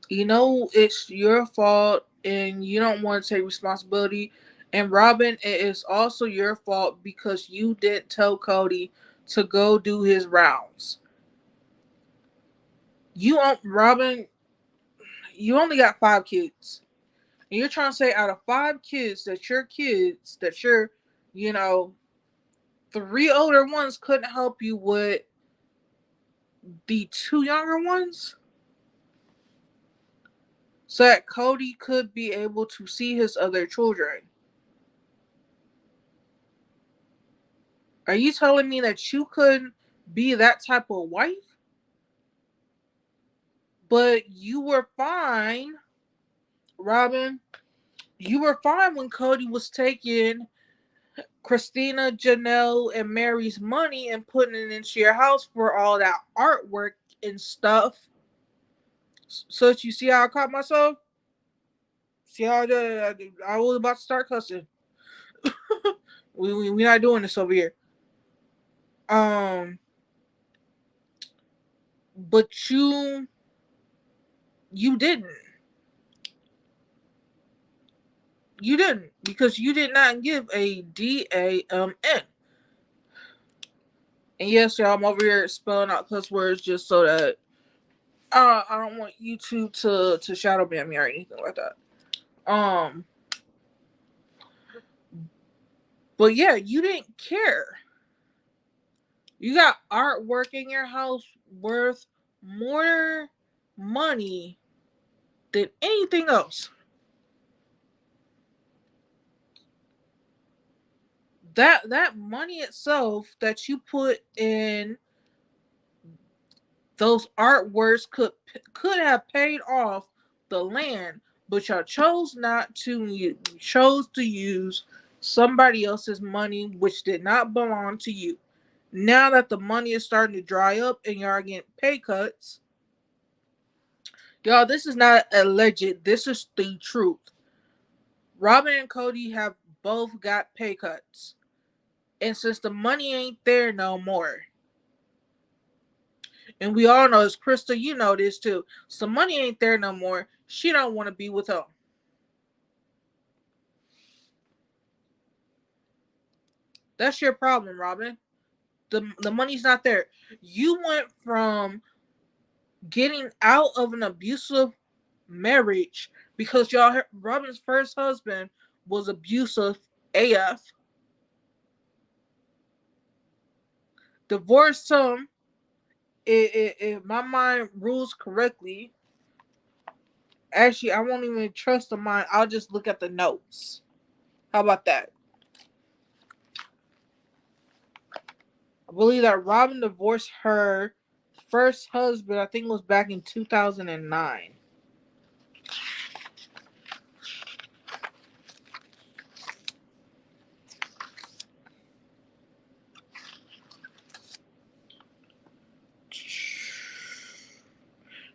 You know it's your fault and you don't want to take responsibility. And Robin, it is also your fault because you didn't tell Cody to go do his rounds. Robin, you only got 5 kids. And you're trying to say out of 5 kids that you're, you know, 3 older ones couldn't help you with the 2 younger ones? So that Cody could be able to see his other children. Are you telling me that you couldn't be that type of wife? But you were fine, Robin. You were fine when Cody was taking Christina, Janelle, and Mary's money and putting it into your house for all that artwork and stuff. So that you see how I caught myself? See how I was about to start cussing. we not doing this over here. Um, but you didn't. You didn't because you did not give a DAMN. And yes, y'all, I'm over here spelling out cuss words just so that I don't want YouTube to shadow ban me or anything like that. But yeah, you didn't care. You got artwork in your house worth more money than anything else. That money itself that you put in those artworks could have paid off the land, but y'all chose not to. You chose to use somebody else's money which did not belong to you. Now that the money is starting to dry up and y'all are getting pay cuts, y'all, this is not alleged. This is the truth. Robin and Cody have both got pay cuts. And since the money ain't there no more, and we all know this, Crystal, you know this too. So money ain't there no more. She don't want to be with him. That's your problem, Robin. The money's not there. You went from getting out of an abusive marriage because y'all Robin's first husband was abusive AF. Divorced him. If my mind rules correctly, actually, I won't even trust the mind. I'll just look at the notes. How about that? I believe that Robin divorced her first husband, I think it was back in 2009.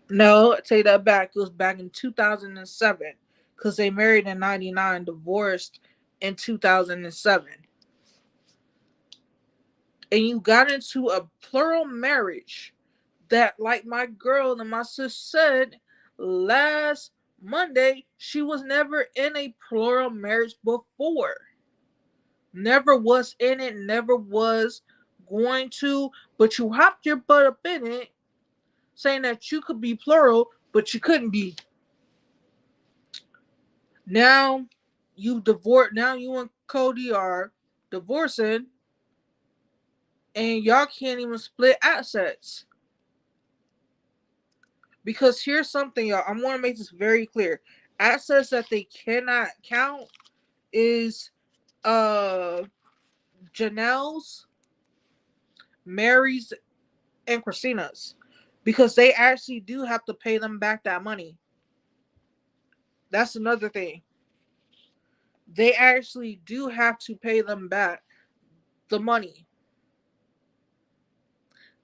No, I take that back. It was back in 2007 because they married in 99, divorced in 2007. And you got into a plural marriage that, like my girl and my sis said last Monday, she was never in a plural marriage before. Never was in it, never was going to, but you hopped your butt up in it, saying that you could be plural, but you couldn't be. Now you divorced. Now you and Cody are divorcing, and y'all can't even split assets. Because here's something, y'all. I want to make this very clear. Assets that they cannot count is Janelle's, Mary's, and Christina's. Because they actually do have to pay them back that money. That's another thing. They actually do have to pay them back the money.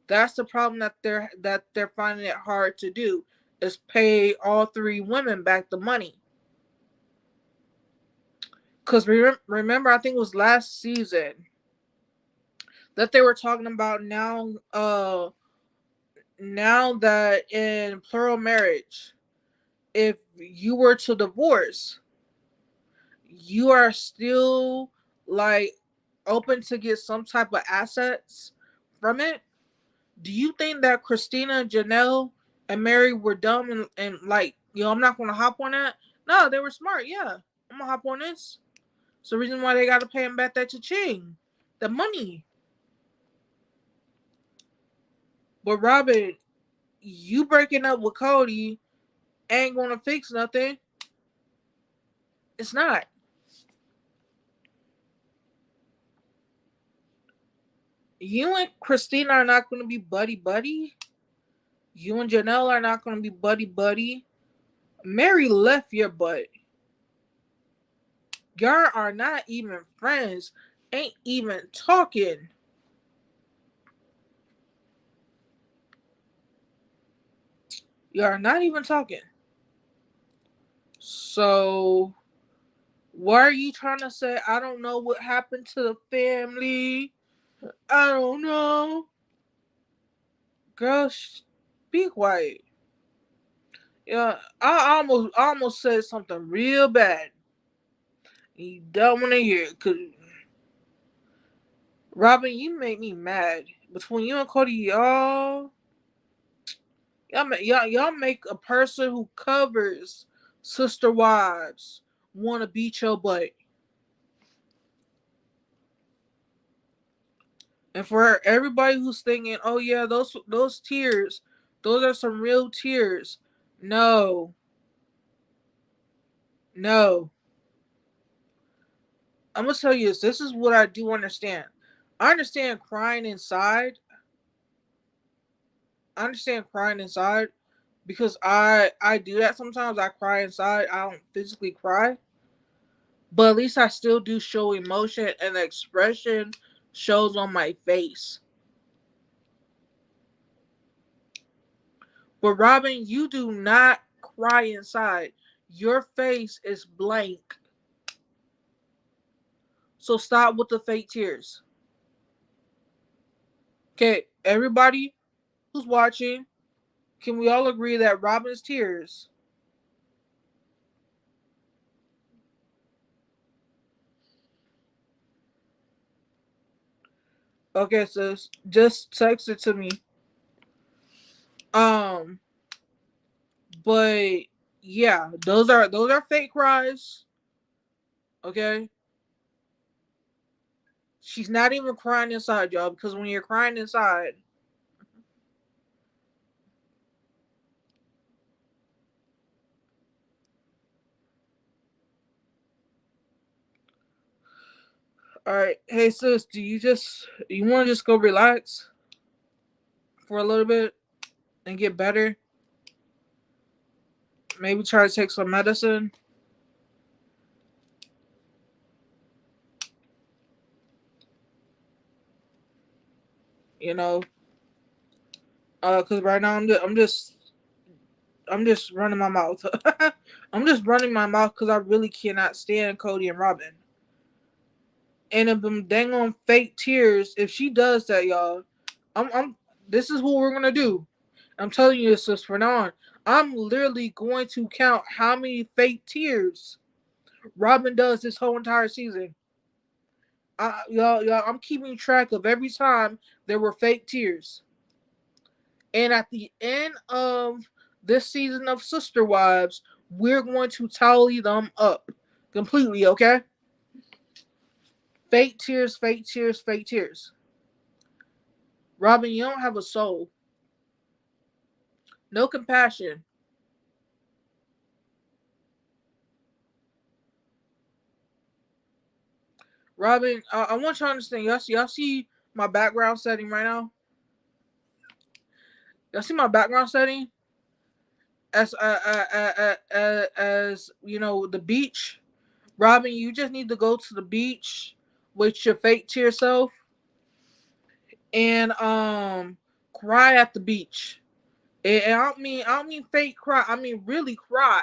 That's the problem that they're finding it hard to do, is pay all three women back the money. Because remember, I think it was last season that they were talking about now that in plural marriage, if you were to divorce, you are still like open to get some type of assets from it. Do you think that Christina, Janelle, and Mary were dumb and like, I'm not gonna hop on that? No, they were smart. Yeah, I'm gonna hop on this. It's the reason why they gotta pay him back that cha-ching, the money. But Robin, you breaking up with Cody ain't gonna fix nothing. It's not. You and Christina are not gonna be buddy buddy. You and Janelle are not gonna be buddy buddy. Mary left your butt. Y'all are not even friends. Ain't even talking. Y'all are not even talking. So why are you trying to say I don't know what happened to the family? I don't know. Girl, be quiet. Yeah, I almost said something real bad. You don't want to hear it, cause Robin, you make me mad. Between you and Cody, y'all make a person who covers sister wives want to beat your butt. And for everybody who's thinking, oh yeah, those tears, those are some real tears. No, no. I'm gonna tell you this. This is what I do understand. I understand crying inside. I understand crying inside because I do that sometimes. I cry inside. I don't physically cry. but at least I still do show emotion, and the expression shows on my face. But Robin, you do not cry inside. Your face is blank. So stop with the fake tears. Okay, everybody who's watching, can we all agree that Robin's tears? Okay, sis, just text it to me. Um, but yeah, those are fake cries. Okay, she's not even crying inside, y'all, because when you're crying inside, all right, hey sis, you want to just go relax for a little bit and get better? Maybe try to take some medicine. You know, because right now I'm just running my mouth. I'm just running my mouth because I really cannot stand Cody and Robin. And if them dang on fake tears, if she does that, y'all, I'm. This is what we're gonna do. I'm telling you this is for now on. I'm literally going to count how many fake tears Robin does this whole entire season. Y'all, I'm keeping track of every time there were fake tears. And at the end of this season of Sister Wives, we're going to tally them up completely, okay? Fake tears, fake tears, fake tears. Robin, you don't have a soul. No compassion. Robin, I want you to understand. Y'all see my background setting right now? Y'all see my background setting? As you know, the beach. Robin, you just need to go to the beach with your fake tear self and cry at the beach. And I don't mean fake cry. I mean really cry.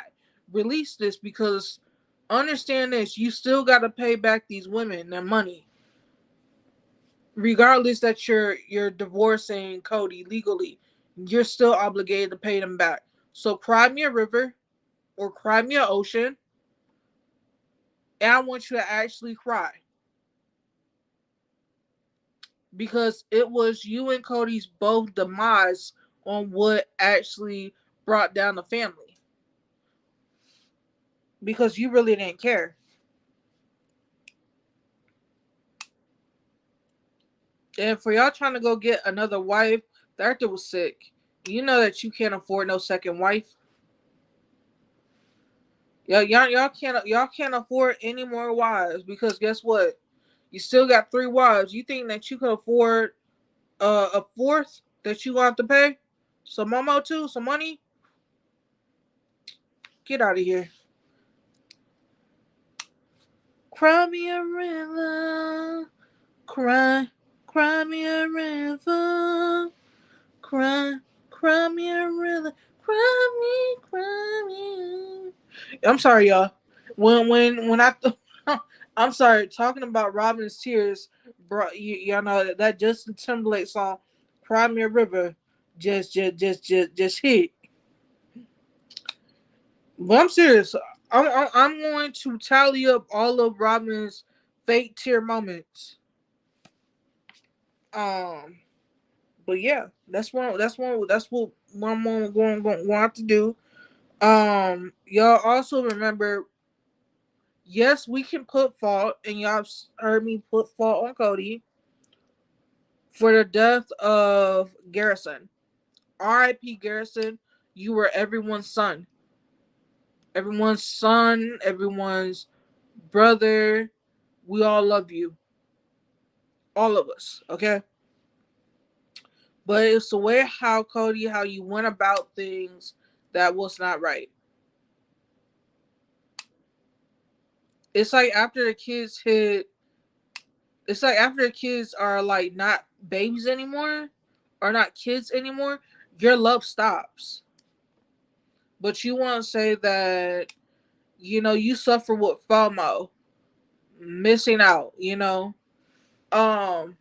Release this because understand this. You still got to pay back these women their money, regardless that you're divorcing Cody legally. You're still obligated to pay them back. So cry me a river or cry me an ocean, and I want you to actually cry because it was you and Cody's both demise on what actually brought down the family because you really didn't care. And for y'all trying to go get another wife, the actor was sick. You know that you can't afford no second wife. Y'all can't afford any more wives because guess what? You still got three wives. You think that you could afford a fourth that you want to pay? Some momo too, some money? Get out of here. Cry me a river. Cry, cry me a river. Cry, cry me a river. Cry me. I'm sorry, y'all. When I, I'm sorry. Talking about Robin's tears, bro. Y'all know that Justin Timberlake song, "Cry Me a River," just hit. But I'm serious. I'm going to tally up all of Robin's fake tear moments. Um, but yeah, that's what I'm going to have to do. Y'all also remember, yes, we can put fault, and y'all heard me put fault on Cody for the death of Garrison. R.I.P. Garrison. You were everyone's son, everyone's brother. We all love you, all of us. Okay, but it's the way how Cody, how you went about things that was not right. It's like after the kids hit. It's like after the kids are like not babies anymore, or not kids anymore. Your love stops. But you want to say that you suffer with FOMO, missing out. Um,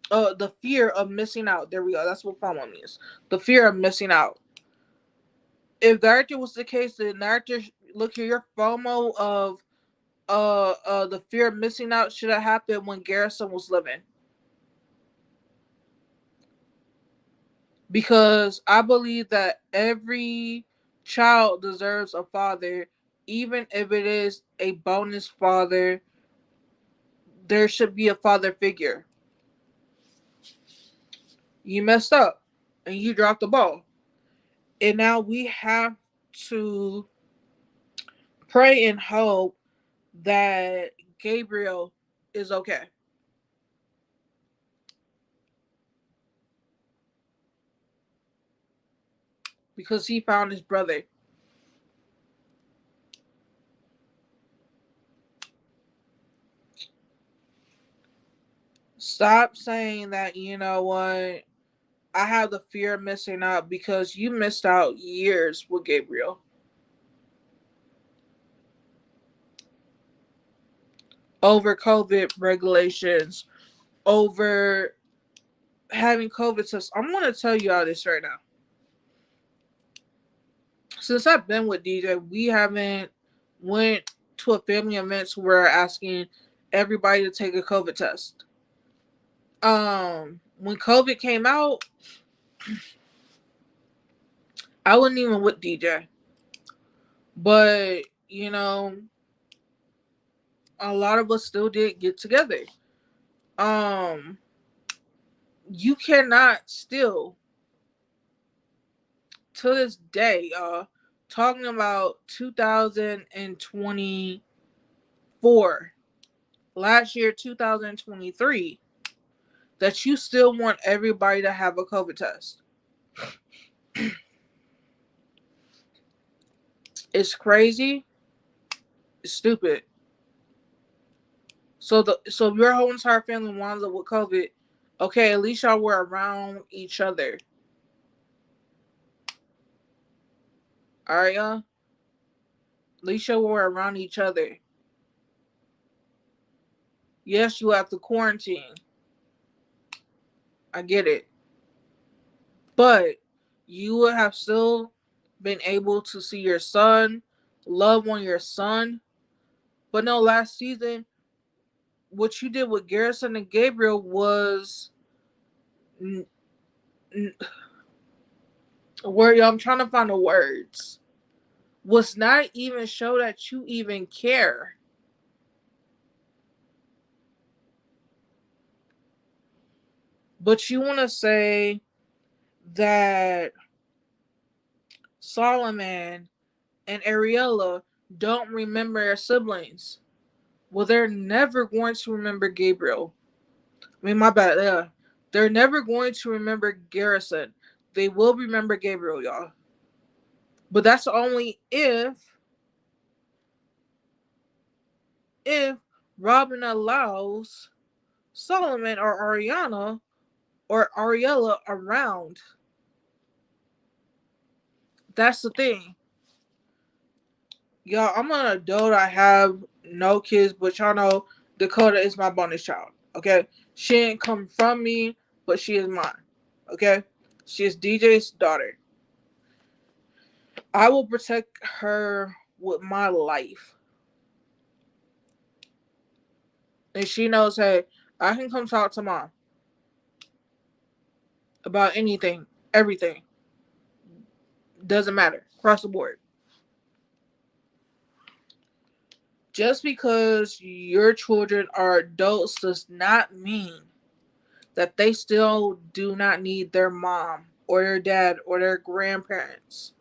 the fear of missing out. There we go. That's what FOMO means. The fear of missing out. If that was the case, then that look here, your FOMO of the fear of missing out should have happened when Garrison was living. Because I believe that every child deserves a father, even if it is a bonus father. There should be a father figure. You messed up and you dropped the ball. And now we have to pray and hope that Gabriel is okay. Because he found his brother. Stop saying that, you know what, I have the fear of missing out, because you missed out years with Gabriel. Over COVID regulations, over having COVID tests. I'm going to tell you all this right now. Since I've been with DJ, we haven't went to a family event where we're asking everybody to take a COVID test. When COVID came out, I wasn't even with DJ. But, a lot of us still did get together. Um, you cannot still, to this day, talking about 2024, last year, 2023, that you still want everybody to have a COVID test. It's crazy. It's stupid. So your whole entire family winds up with COVID. Okay, at least y'all were around each other. All right, y'all. At least y'all were around each other. Yes, you have to quarantine. I get it. But you would have still been able to see your son, love on your son. But no, last season, what you did with Garrison and Gabriel was where I'm trying to find the words. Was not even show that you even care. But you want to say that Solomon and Ariella don't remember their siblings. Well, they're never going to remember Gabriel. I mean, my bad. Yeah. They're never going to remember Garrison. They will remember Gabriel, y'all. But that's only if Robin allows Solomon or Ariana or Ariella around. That's the thing. Y'all, I'm an adult. I have no kids, but y'all know Dakota is my bonus child. Okay? She ain't come from me, but she is mine. Okay? She is DJ's daughter. I will protect her with my life. And she knows, hey, I can come talk to mom about anything, everything. Doesn't matter. Across the board. Just because your children are adults does not mean that they still do not need their mom or their dad or their grandparents.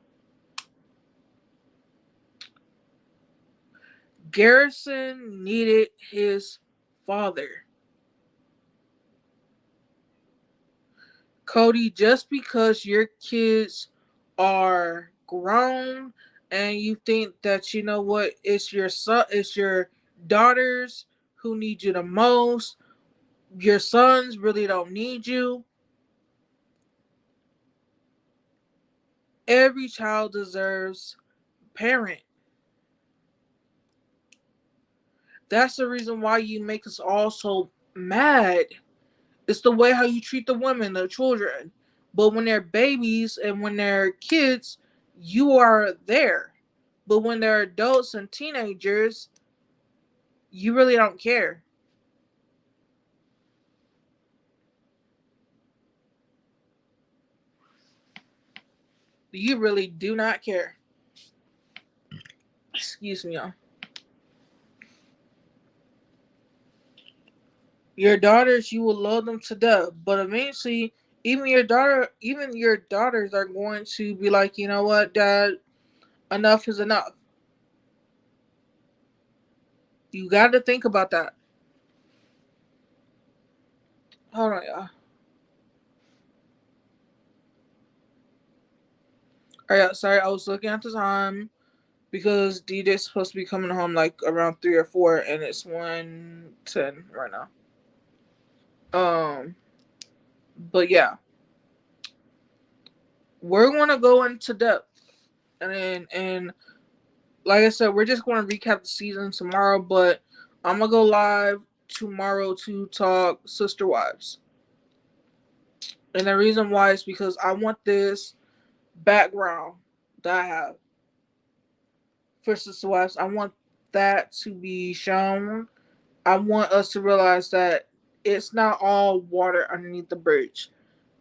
Garrison needed his father. Cody, just because your kids are grown and you think that you know what, it's your son, it's your daughters who need you the most. Your sons really don't need you. Every child deserves a parent. That's the reason why you make us all so mad. It's the way how you treat the women, the children. But when they're babies and when they're kids, you are there. But when they're adults and teenagers, you really don't care. You really do not care. Excuse me, y'all. Your daughters, you will love them to death, but eventually, even your daughters are going to be like, you know what, Dad, enough is enough. You got to think about that. Hold on, y'all. All right, sorry, I was looking at the time because DJ's supposed to be coming home like around 3 or 4, and it's 1:10 right now. Um, but yeah, we're gonna go into depth, and like I said, we're just going to recap the season tomorrow, but I'm going to go live tomorrow to talk Sister Wives. And the reason why is because I want this background that I have for Sister Wives. I want that to be shown. I want us to realize that it's not all water underneath the bridge,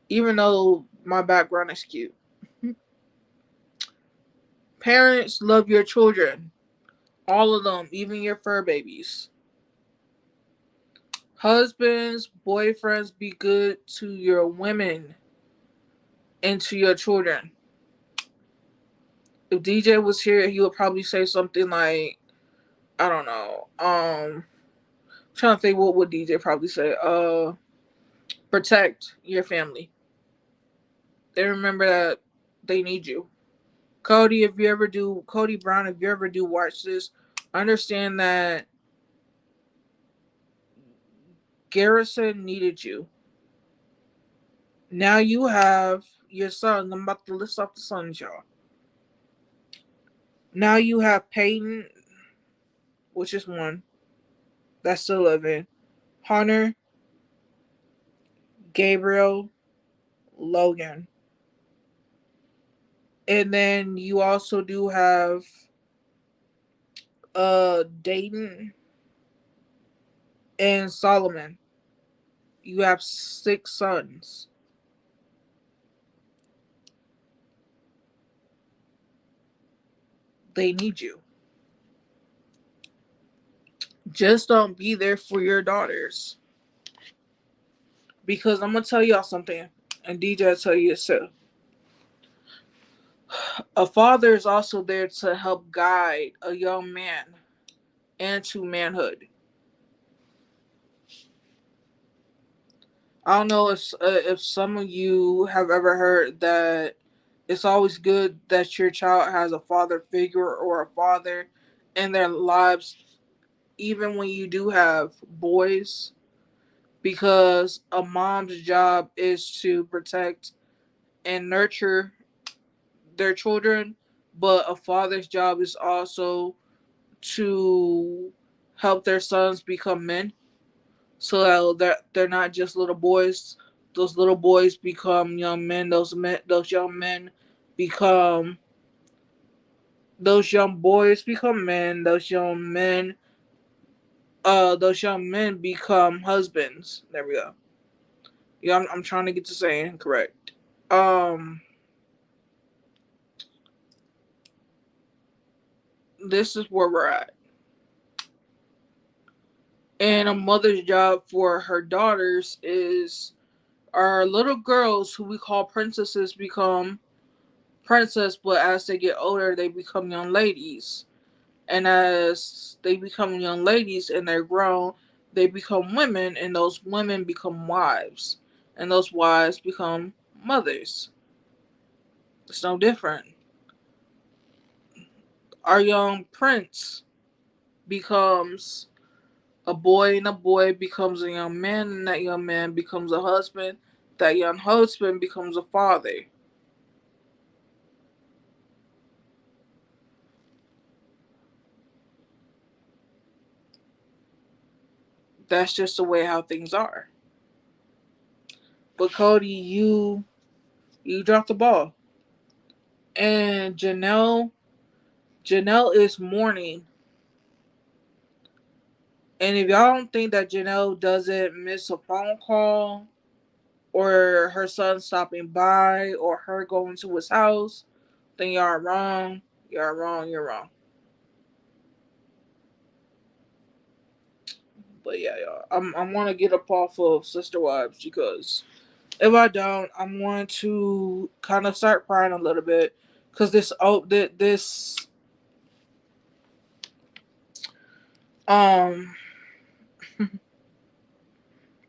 even though my background is cute. Parents, love your children. All of them, even your fur babies. Husbands, boyfriends, be good to your women and to your children. If DJ was here, he would probably say something like, I don't know. I'm trying to think what would DJ probably say. Protect your family. They remember that they need you. Cody Brown, if you ever do watch this, understand that Garrison needed you. Now you have your son. I'm about to list off the sons, y'all. Now you have Peyton, which is one that's still living, Hunter, Gabriel, Logan. And then you also do have Dayton and Solomon. You have 6 sons. They need you. Just don't be there for your daughters. Because I'm gonna tell y'all something, and DJ will tell you this too. A father is also there to help guide a young man into manhood. I don't know if some of you have ever heard that it's always good that your child has a father figure or a father in their lives, even when you do have boys, because a mom's job is to protect and nurture their children, but a father's job is also to help their sons become men, so that they're not just little boys. Those little boys become young men. Those young men become those young boys become men. Those young men become husbands. There we go. Yeah, I'm trying to get to saying correct. Um, this is where we're at. And a mother's job for her daughters is our little girls who we call princesses become princess, but as they get older, they become young ladies. And as they become young ladies and they're grown, they become women, and those women become wives, and those wives become mothers. It's no different. our young prince becomes a boy, and a boy becomes a young man, and that young man becomes a husband. That young husband becomes a father. That's just the way how things are. But Cody, you dropped the ball. And Janelle is mourning. And if y'all don't think that Janelle doesn't miss a phone call or her son stopping by or her going to his house, then y'all are wrong. Y'all are wrong. You're wrong. But yeah, y'all, I'm gonna get up off of Sister Wives because if I don't, I'm going to kind of start crying a little bit because this um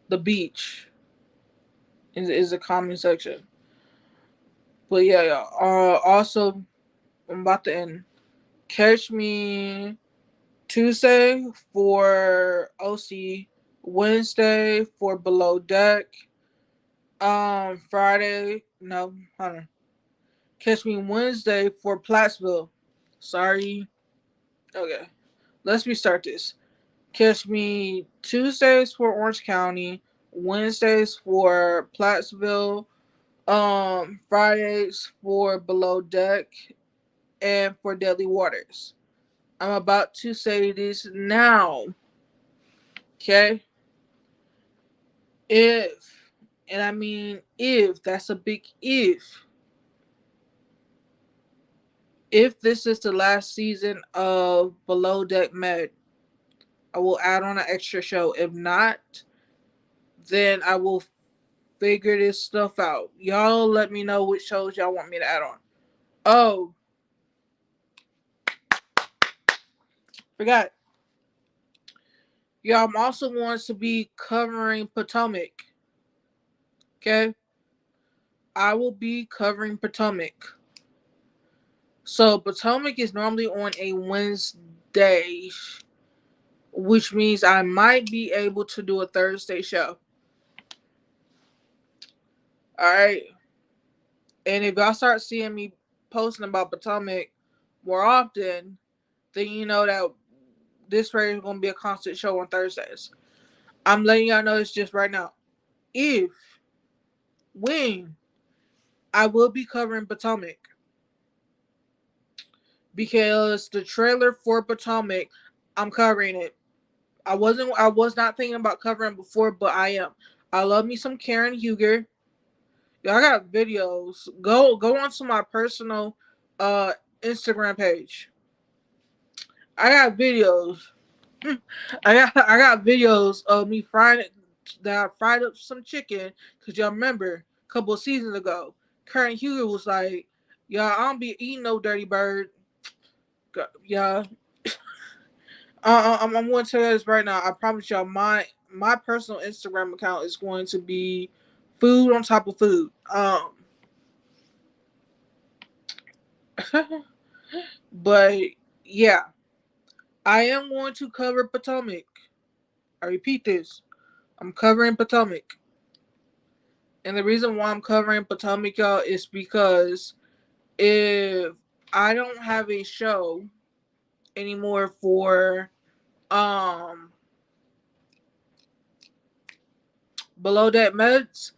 the beach is a comment section. But yeah, yeah. Also, I'm about to end. Catch me Tuesday for OC, Wednesday for Below Deck, Friday. No, hold on. Catch me Wednesday for Plathville. Sorry. Okay, let's restart this. Catch me Tuesdays for Orange County, Wednesdays for Platteville, Fridays for Below Deck, and for Deadly Waters. I'm about to say this now. Okay? If, and I mean if, that's a big if this is the last season of Below Deck Med, I will add on an extra show. If not, then I will figure this stuff out. Y'all let me know which shows y'all want me to add on. Oh, forgot. Yeah, I'm also going to be covering Potomac. Okay? I will be covering Potomac. So Potomac is normally on a Wednesday, which means I might be able to do a Thursday show. Alright. And if y'all start seeing me posting about Potomac more often, then you know that this rate is going to be a constant show on Thursdays. I'm letting y'all know this just right now. If, when, I will be covering Potomac. Because the trailer for Potomac, I'm covering it. I was not thinking about covering before, but I am. I love me some Karen Huger. Y'all got videos. Go onto my personal Instagram page. I got videos. I got videos of me frying it, that I fried up some chicken because y'all remember a couple of seasons ago, Karen Huger was like, "Y'all, I don't be eating no dirty bird." Yeah, I'm going to tell you this right now. I promise y'all, my personal Instagram account is going to be food on top of food. But yeah, I am going to cover Potomac. I repeat this. I'm covering Potomac. And the reason why I'm covering Potomac, y'all, is because if I don't have a show anymore for um Below Deck Meds,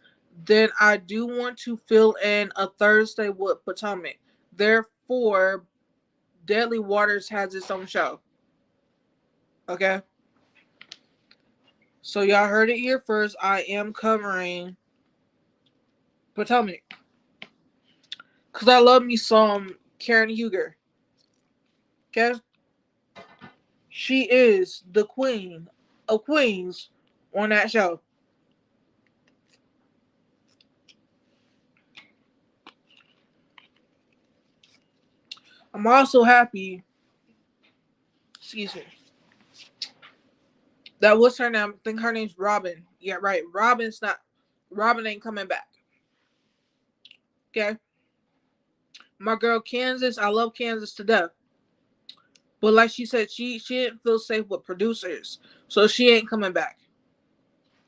then I do want to fill in a Thursday with Potomac. Therefore, Deadly Waters has its own show. Okay? So y'all heard it here first. I am covering Potomac. Because I love me some Karen Huger. Okay? She is the queen of queens on that show. I'm also happy, excuse me, that what's her name? I think her name's Robin. Yeah, right. Robin ain't coming back. Okay? My girl Kansas, I love Kansas to death. But like she said, she didn't feel safe with producers, so she ain't coming back.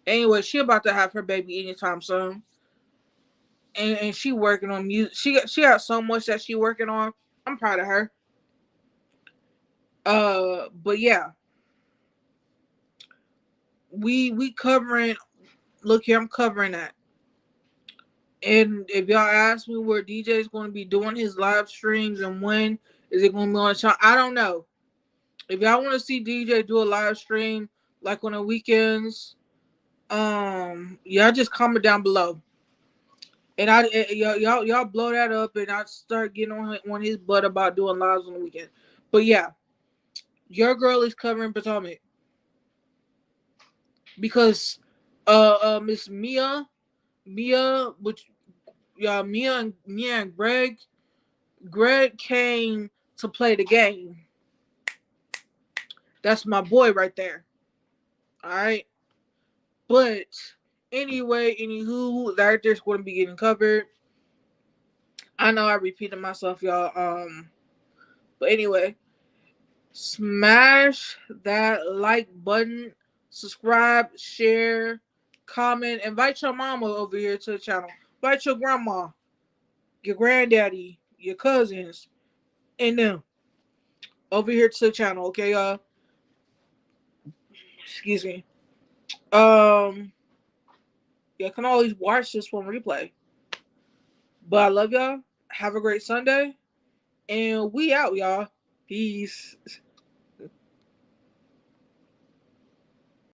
Anyway, she about to have her baby anytime soon, and she working on music. She got so much that she working on. I'm proud of her. But yeah, we covering. Look here, I'm covering that. And if y'all ask me where DJ is going to be doing his live streams and when is it going to be on the channel, I don't know. If y'all want to see DJ do a live stream like on the weekends, y'all just comment down below. And y'all blow that up, and I start getting on his butt about doing lives on the weekend. But yeah, your girl is covering Potomac because Miss which y'all Mia and Greg came to play the game. That's my boy right there. All right, but anyway, anywho, that there's going to be getting covered. I know I repeated myself, y'all. But anyway, smash that like button, subscribe, share, comment, invite your mama over here to the channel. Invite your grandma, your granddaddy, your cousins, and them over here to the channel, okay, y'all? Excuse me. You can always watch this one replay. But I love y'all. Have a great Sunday. And we out, y'all. Peace.